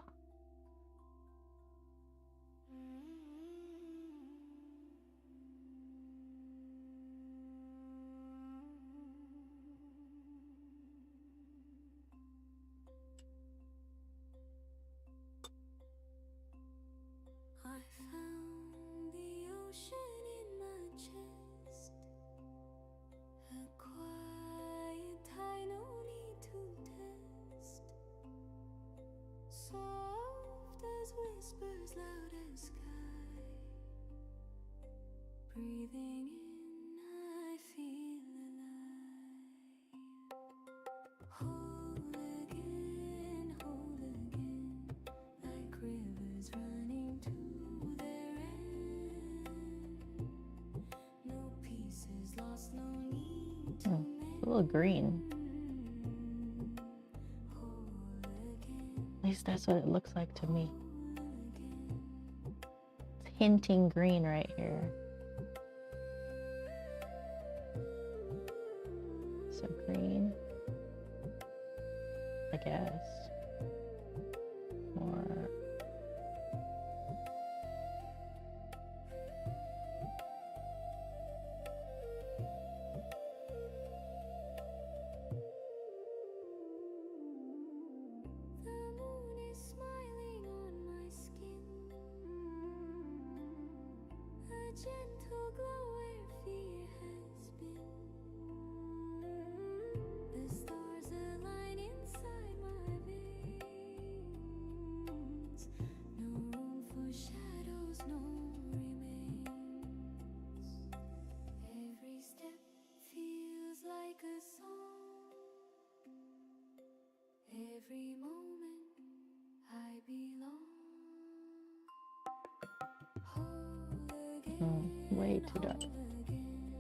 I found the ocean in my chest, a quiet high, no need to test. Soft as whispers, loud as sky. Breathing in, I feel alive. Whole again, like rivers running to their end. No pieces lost, no need to It's a little green. mend. Whole again, At least that's what it looks like to me. whole again. It's hinting green right here. So green. guess. Or The moon is smiling on my skin, a gentle glow where fear has been. The stars align inside my veins. No room for shadows, no remains. Every step feels like a song. Every moment I belong. Whole again, way too dark. whole again,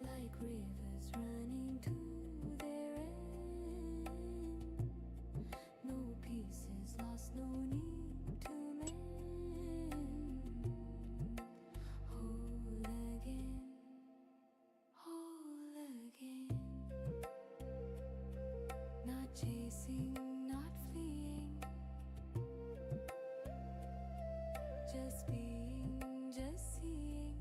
like rivers running to their end. No pieces lost, no need to mend. Whole again, whole again. Not chasing, not fleeing, just being, just seeing.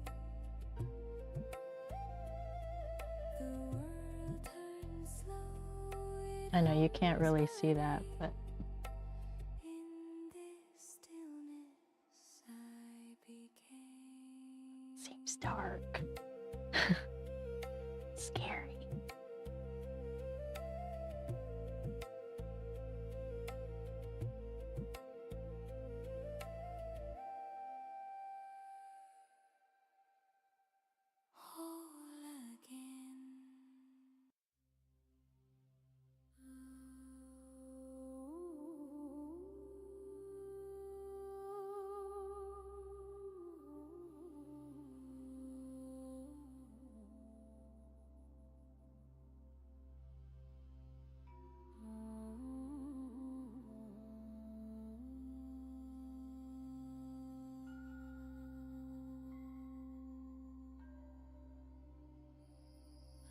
The world turns slow. I know you can't really see that, but In this stillness I became. seems dark. Scary. Whole again.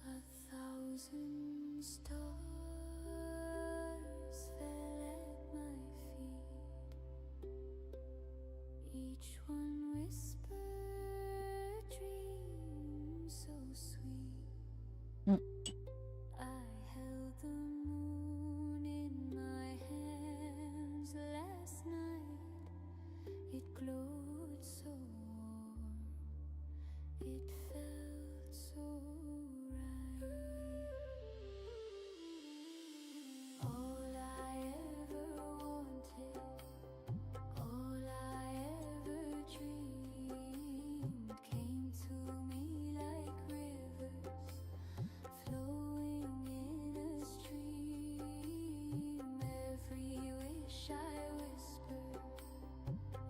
A thousand stars fell at my feet. Each one whispered dreams so sweet. Mm. I held the moon in my hands last night. It glowed so warm. It felt so right. All I ever wanted, all I ever dreamed came to me like rivers flowing in a stream. Every wish I whispered,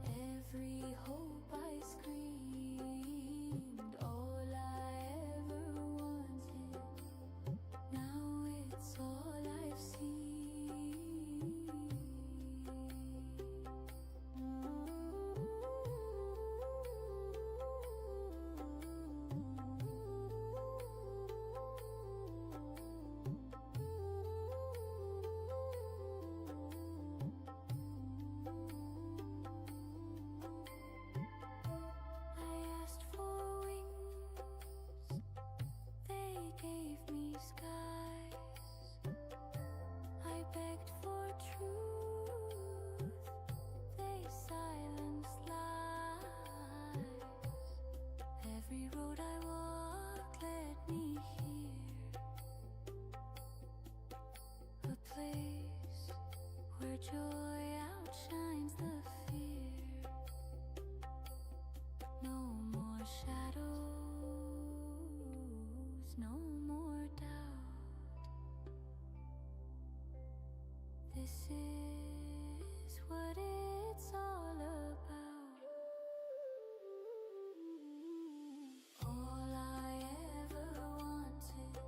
every hope I screamed. All I ever wanted, now it's all I've seen. I asked for wings, they gave me skies. I begged for truth, they silenced lies. Every road I walked led me here, a place where joy outshines the fear. No more shadows, no more doubt. This is what it's all about. All I ever wanted,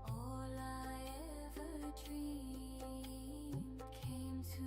all I ever dreamed came to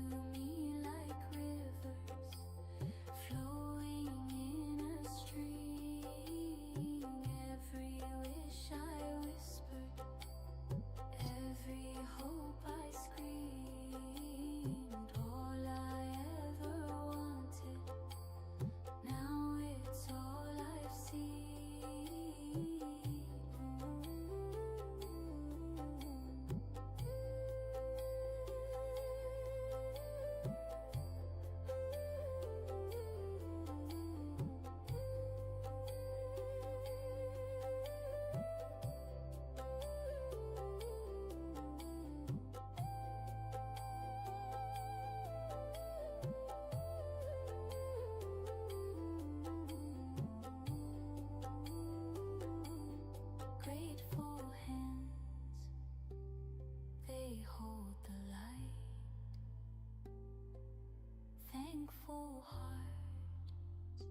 heart,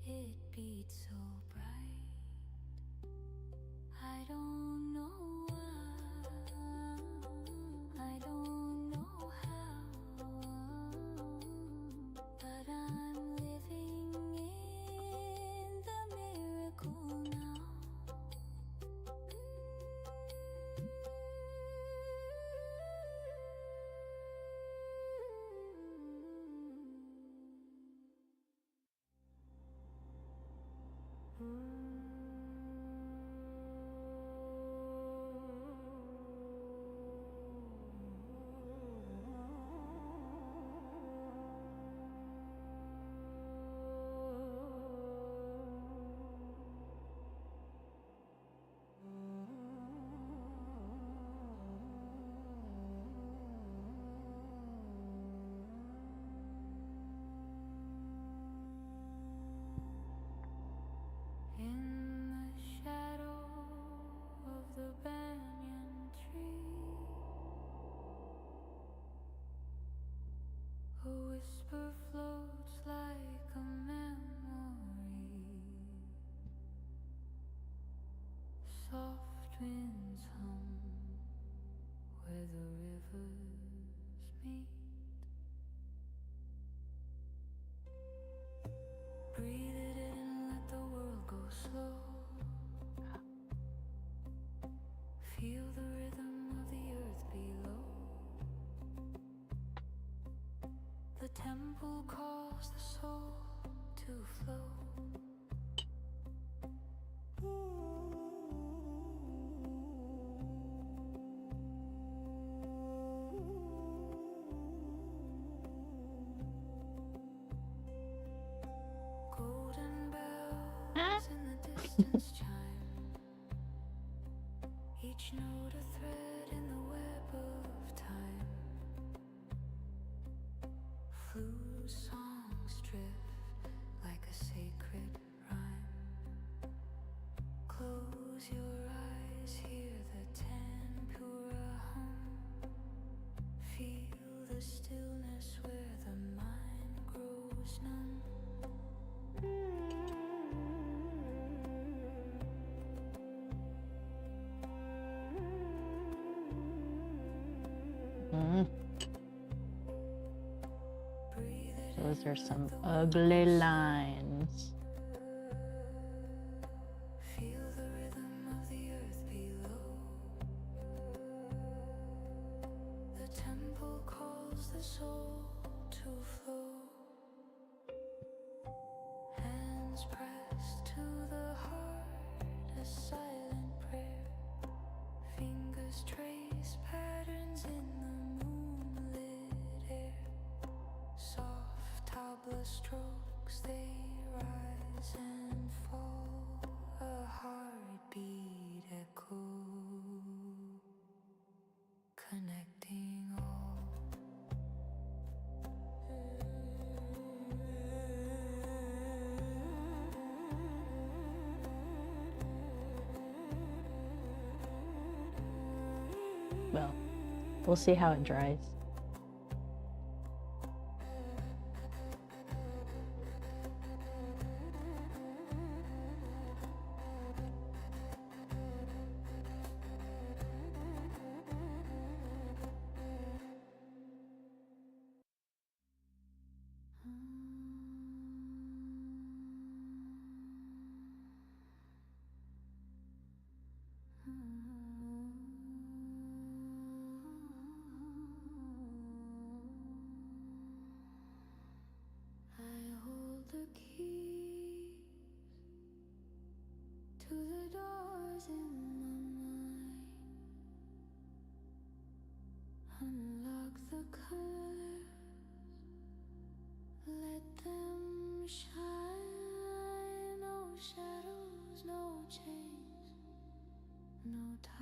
it beats so bright. I don't know why, I don't know how, but I'm living in the miracle now. In the shadow of the banyan tree, a whisper floats like a memory. Soft winds hum where the rivers meet. Breathe it in, let the world go slow. Feel the rhythm of the earth below. The temple calls the soul to flow. Golden bells in the distance chime, each note a thread in the web of time. Flute songs drift like a sacred rhyme. Close your eyes, hear the tempura hum. Feel the stillness where the mind grows numb. Those are some ugly lines. Feel the rhythm of the earth below. The temple calls the soul to flow. Hands pressed to the heart, a silent prayer. Fingers trace patterns in the moonlit air. Soft tabla strokes, they rise and fall. A heartbeat echo, connecting all. Well, we'll see how it dries. I hold the keys to the doors in my mind. Unlock the colors, let them shine. No shadows, no chains, no ties.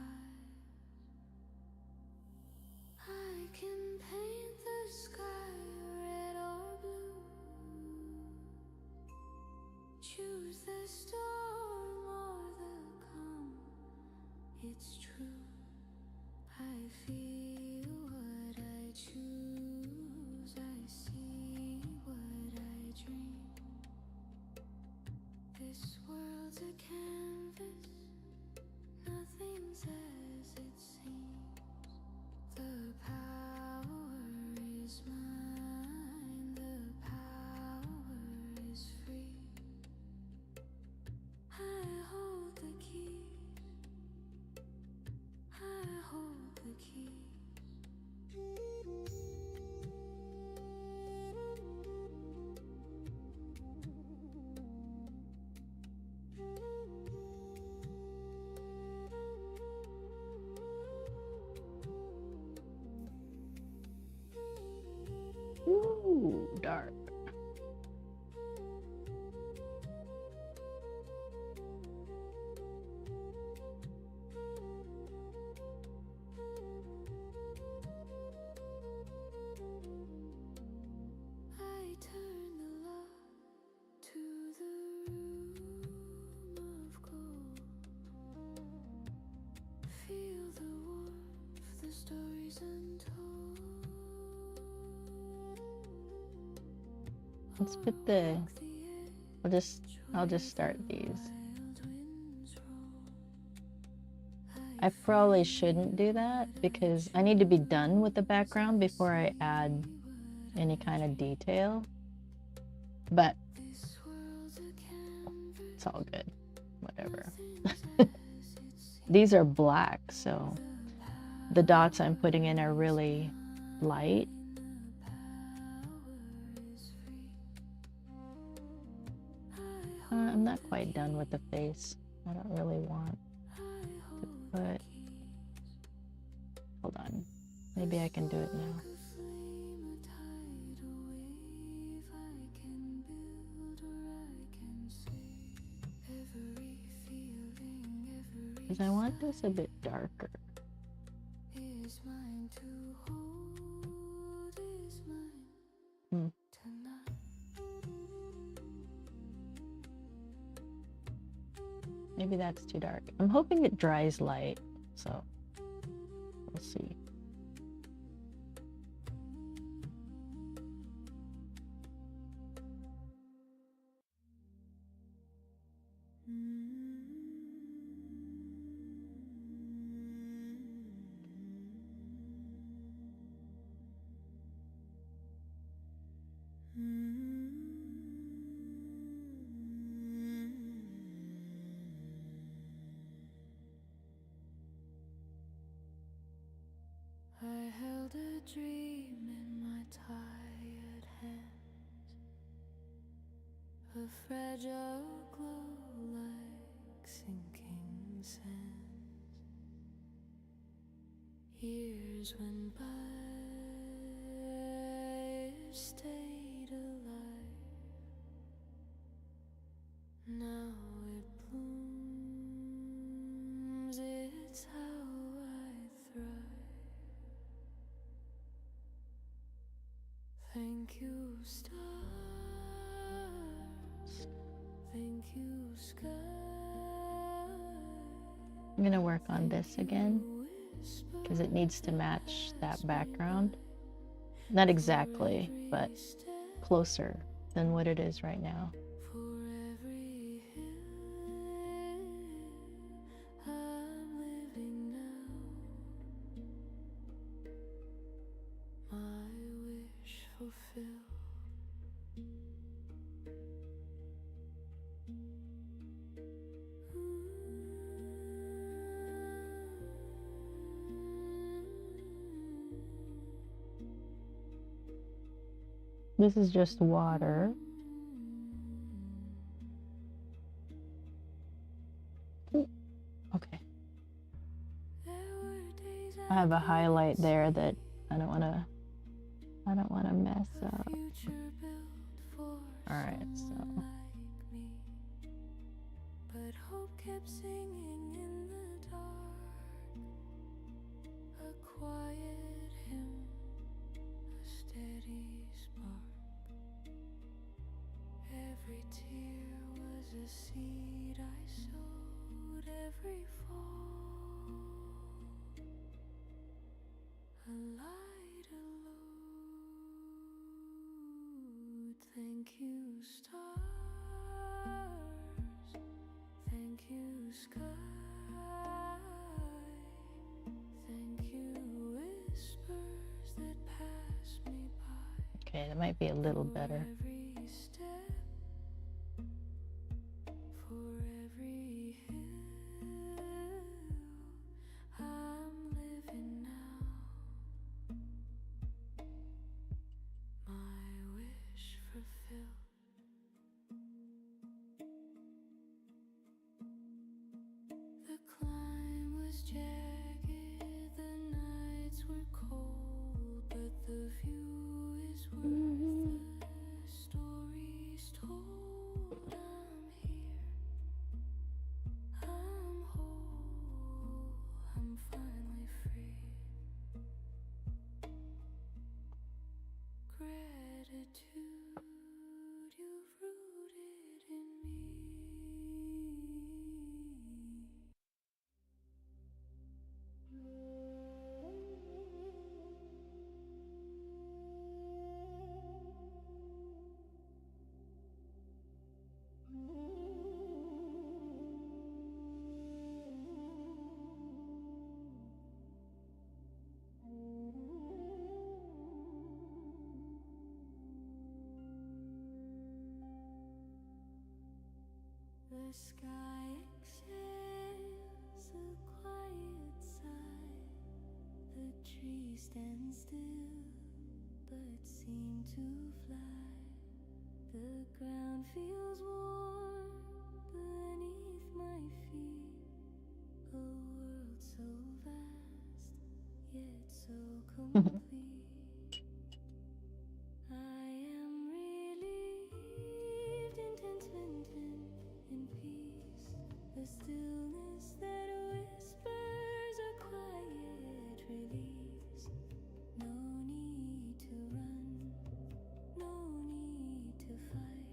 I can paint the sky red or blue. Choose the storm or the calm. It's true. I feel what I choose. I see what I stories untold. Let's put the, I'll just start these. I probably shouldn't do that because I need to be done with the background before I add any kind of detail. But it's all good, whatever. These are black, so the dots I'm putting in are really light. I'm not quite done with the face. I don't really want to put, hold on, maybe I can do it now. Because I want this a bit darker. Maybe that's too dark. I'm hoping it dries light, so we'll see. I held a dream in my tired hands, a fragile glow like sinking sands. Years went by, it stayed alive. Now it blooms, it's how I thrive. Thank you, stars. Thank you, sky. I'm gonna work on this again because it needs to match that background. Not exactly, but closer than what it is right now. For every hill I'm living now, my wish fulfilled. This is just water. Ooh, okay. I have a highlight there that I don't want to mess up. All right, so But hope kept singing in the dark, a quiet hymn, a steady spark. Every tear was a seed I sowed, every fall a light, a load. Thank you, stars. Thank you, sky. Thank you, whispers that pass me by. okay, that might be a little better. Every step, for every hill I'm living now, my wish fulfilled. The climb was jagged, the nights were cold, but the view is worth the The sky exhales a quiet sigh. The trees stand still but seem to fly. The ground feels warm beneath my feet. A world so vast, yet so complete. I am relieved in contentment and peace. The stillness that whispers a quiet release. No need to run, no need to fight.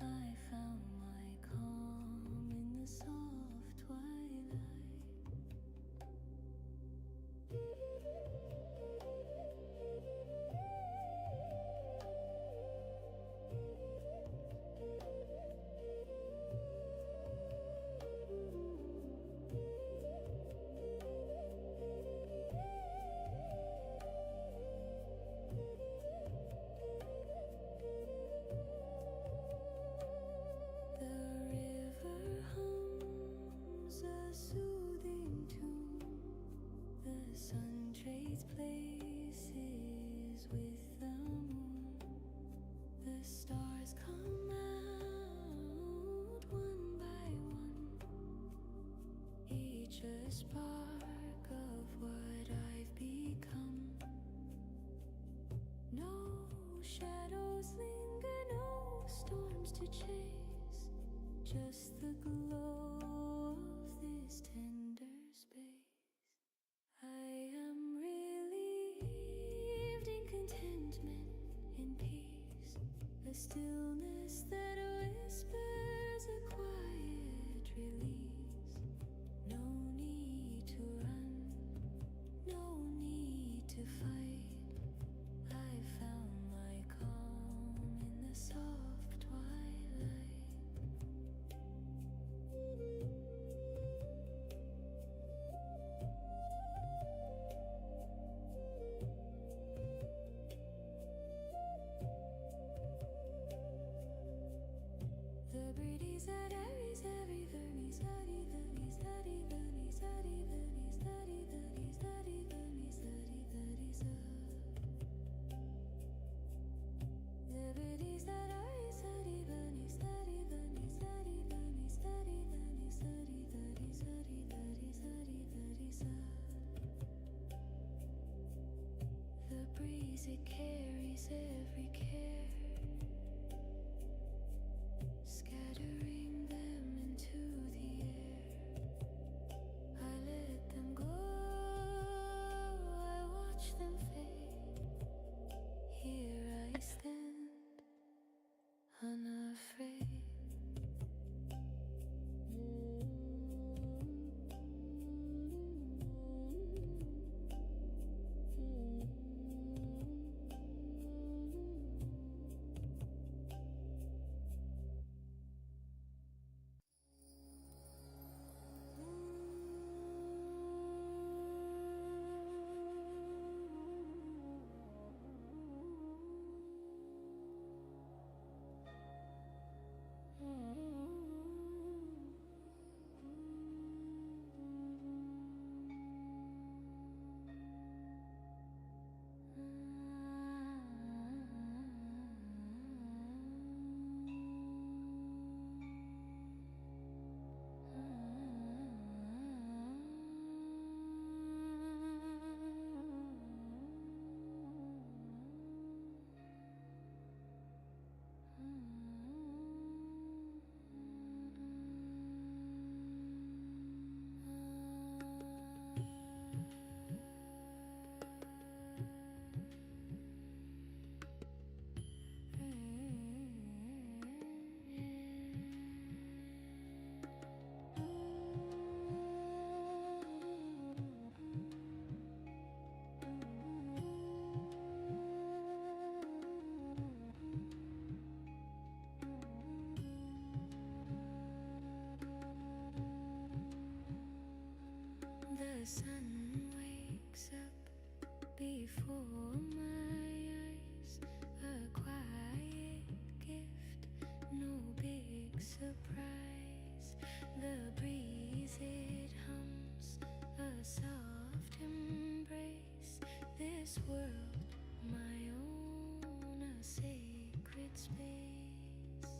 I found my calm in the soft twilight. The river hums a soothing tune. The sun trades places with the moon. The stars come out one by one, each a spark of what I've become. No shadows linger, no storms to chase, just the glow of this tender space. I am relieved in contentment and peace. The stillness that whispers a quiet release. No need to run, no need to fight. I found my calm in the soft twilight. The birdies are very, very, very, very, very, very, very, very, very, very, very, very, very, very, very, the birdies that are very, very, very, very, very, very, very, very, very, very, very, very, very, very, the breeze, it carries every care, scattering them into the air. I let them go, I watch them fade. Here I stand, unafraid. The sun wakes up before my eyes, a quiet gift, no big surprise. The breeze it hums, a soft embrace. This world, my own, a sacred space.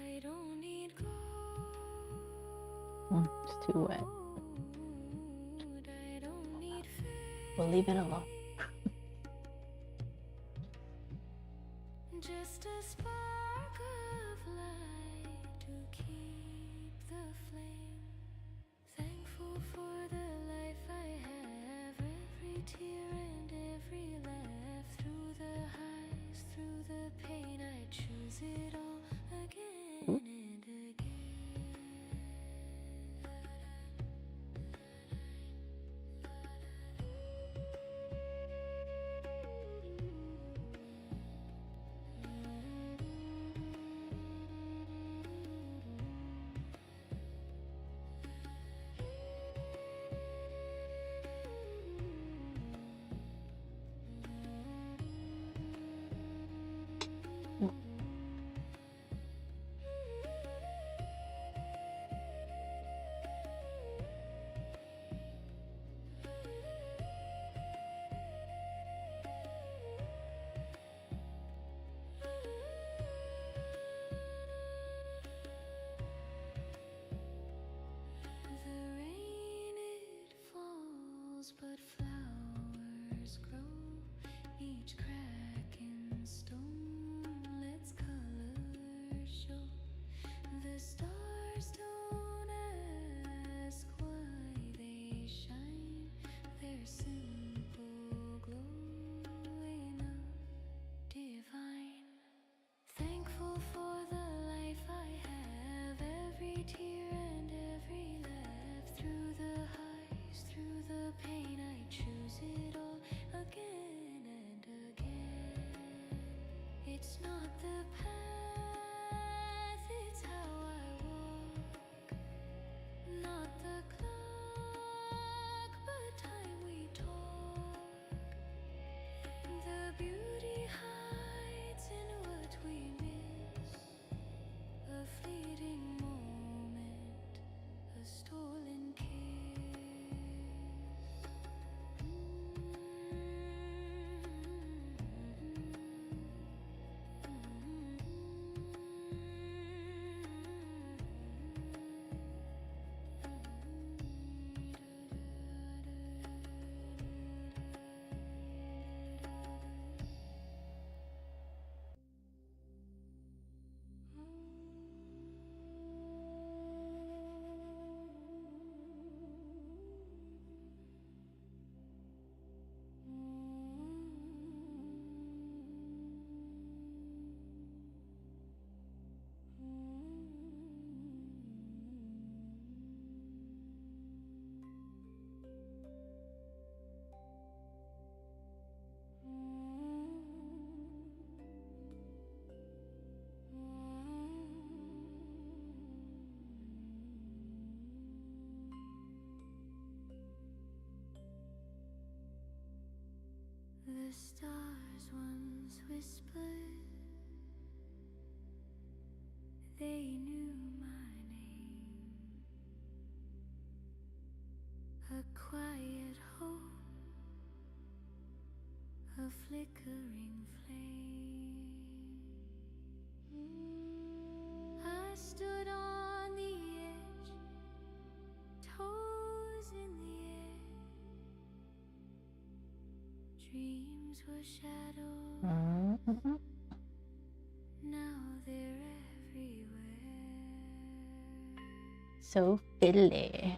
I don't need gold. It's too wet. I don't need fame. We'll leave it alone. Just a spark of light to keep the flame. Thankful for the life I have, every tear and every laugh. Through the highs, through the pain, I choose it all again and again. The rain it falls, but flowers grow. Each crack in stone lets color show. The stars don't ask why they shine. Their simple glowing up divine. Thankful for the life I have, every tear and every laugh. Through the highs, through the pain, I choose it all again and again. It's not the path, it's how I walk. Not the clock, but time we talk. The beauty hides in what we miss. A fleeting moment, a stolen kiss. The stars once whispered, they knew my name. A quiet hope, a flickering flame. I stood on the edge, toes in the air. Dreams were shadows, now they're everywhere. So fiddly.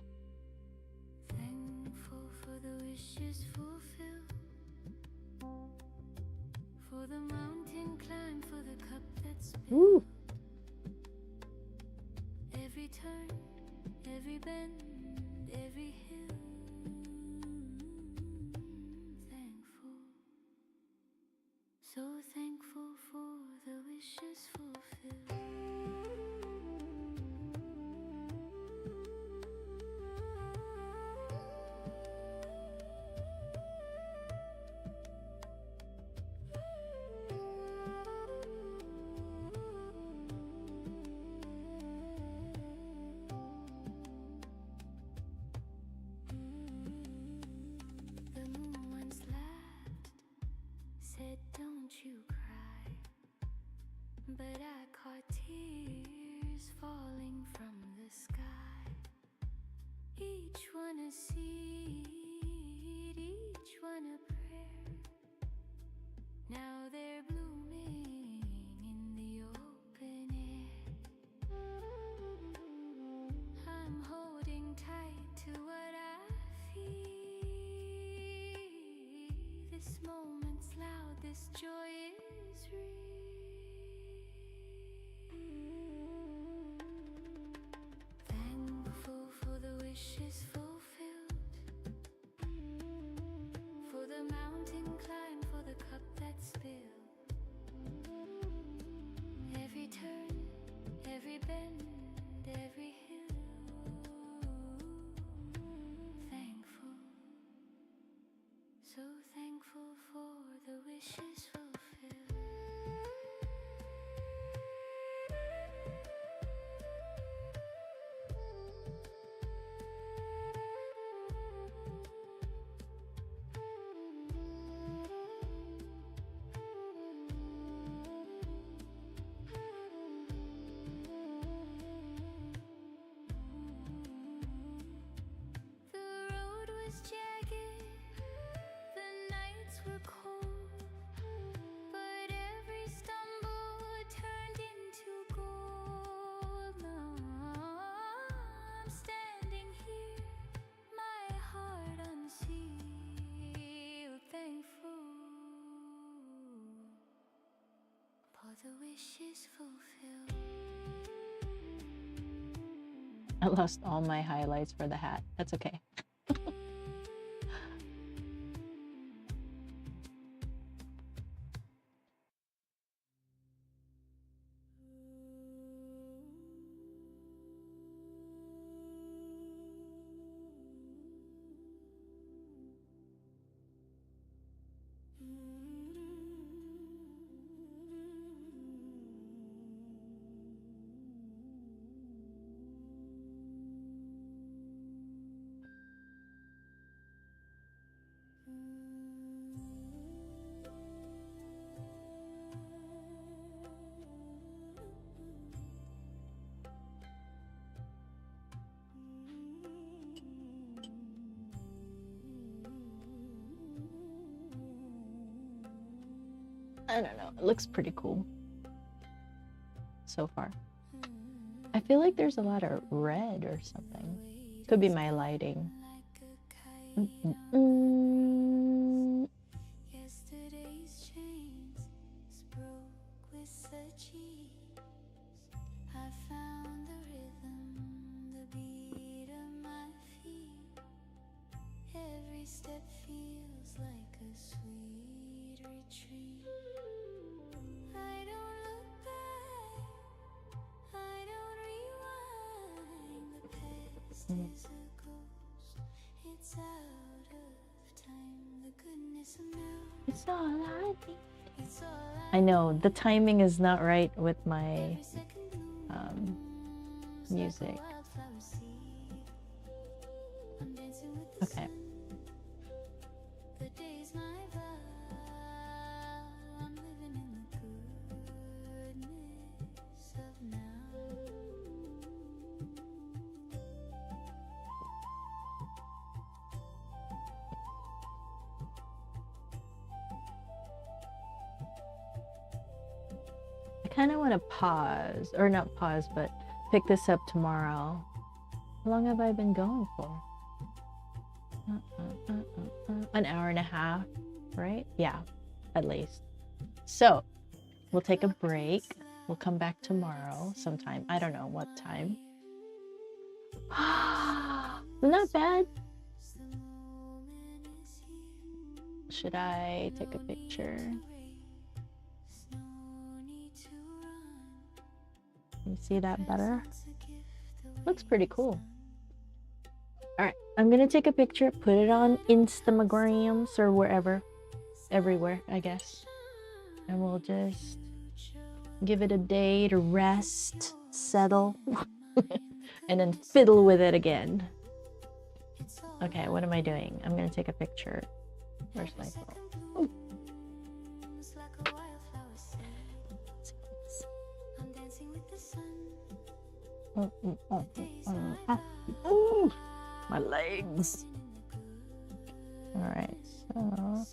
Thankful for the wishes fulfilled, for the mountain climb, for the cup that's spilled. Ooh. Every turn, every bend, every hill. Thankful, so thankful for the wishes fulfilled. wish is fulfilled. For the mountain climb, for the cup that's spilled. Every turn, every bend, every hill. Thankful, so thankful for the wishes fulfilled. The road was jagged, the nights were cold, but every stumble turned into gold. Now I'm standing here, my heart unsealed, thankful for the wishes fulfilled. I lost all my highlights for the hat. That's okay. I don't know. It looks pretty cool so far. I feel like there's a lot of red or something. Could be my lighting. Yesterday's chains broke with such ease. I found the rhythm, the beat of my feet. Every step feels like a sweet retreat. I don't look back, I don't rewind. The past is a ghost, it's out of time. The goodness of now, It's all I need. it's all I know the timing is not right with my every second blooms music. like a wildflower seed. I'm dancing with the Okay. sun. The day's my vow. I'm living in the goodness of now. I kind of want to pause, or not pause, but pick this up tomorrow. How long have I been going for? An hour and a half, right? Yeah, at least. So we'll take a break. We'll come back tomorrow sometime. I don't know what time. Not bad. Should I take a picture? Can you see that better? Looks pretty cool. All right, I'm gonna take a picture, put it on Instagrams or wherever, everywhere, I guess. And we'll just give it a day to rest, settle, and then fiddle with it again. Okay, what am I doing? I'm gonna take a picture. Where's my phone? Oh. Ooh, my legs. All right, so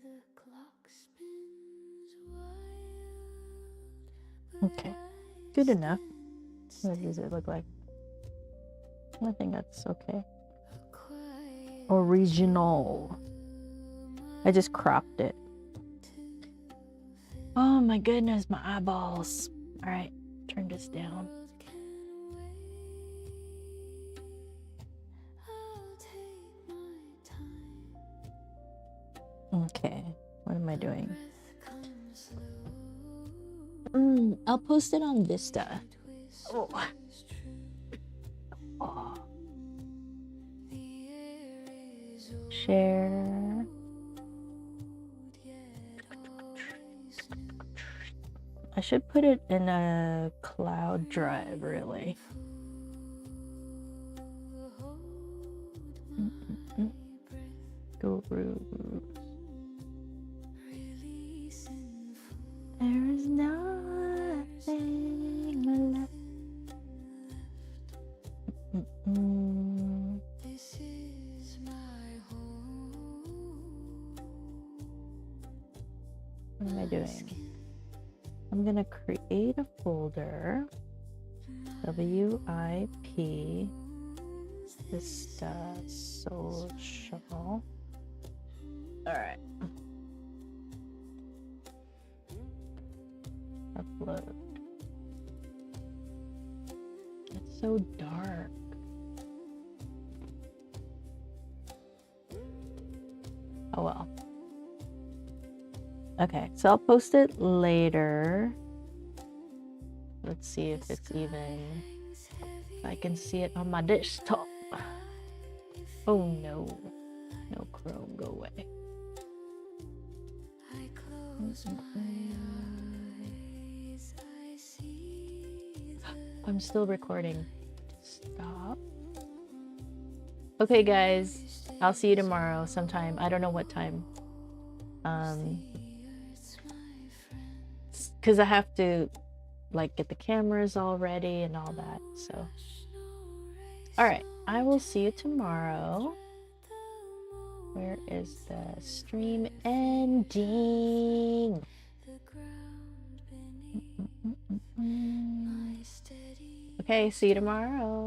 The clock spins wild, Okay, good enough. What does it look like? I think that's okay. Original. I just cropped it. Oh my goodness, my eyeballs. All right, turn this down. Okay, what am I doing? I'll post it on Vista. Oh. Oh. Share. I should put it in a cloud drive, really. Guru. There is nothing left. This is my home. What am I doing? I'm gonna create a folder. WIP Vista Social. Alright. Upload. It's so dark. Oh well. Okay, so I'll post it later. Let's see if it's even... if I can see it on my desktop. Oh no. No Chrome, go away. I close my eyes, I see I'm still recording. Stop. Okay guys, I'll see you tomorrow sometime. I don't know what time. Because I have to like get the cameras all ready and all that, so. All right, I will see you tomorrow. Where is the stream ending? Okay, see you tomorrow.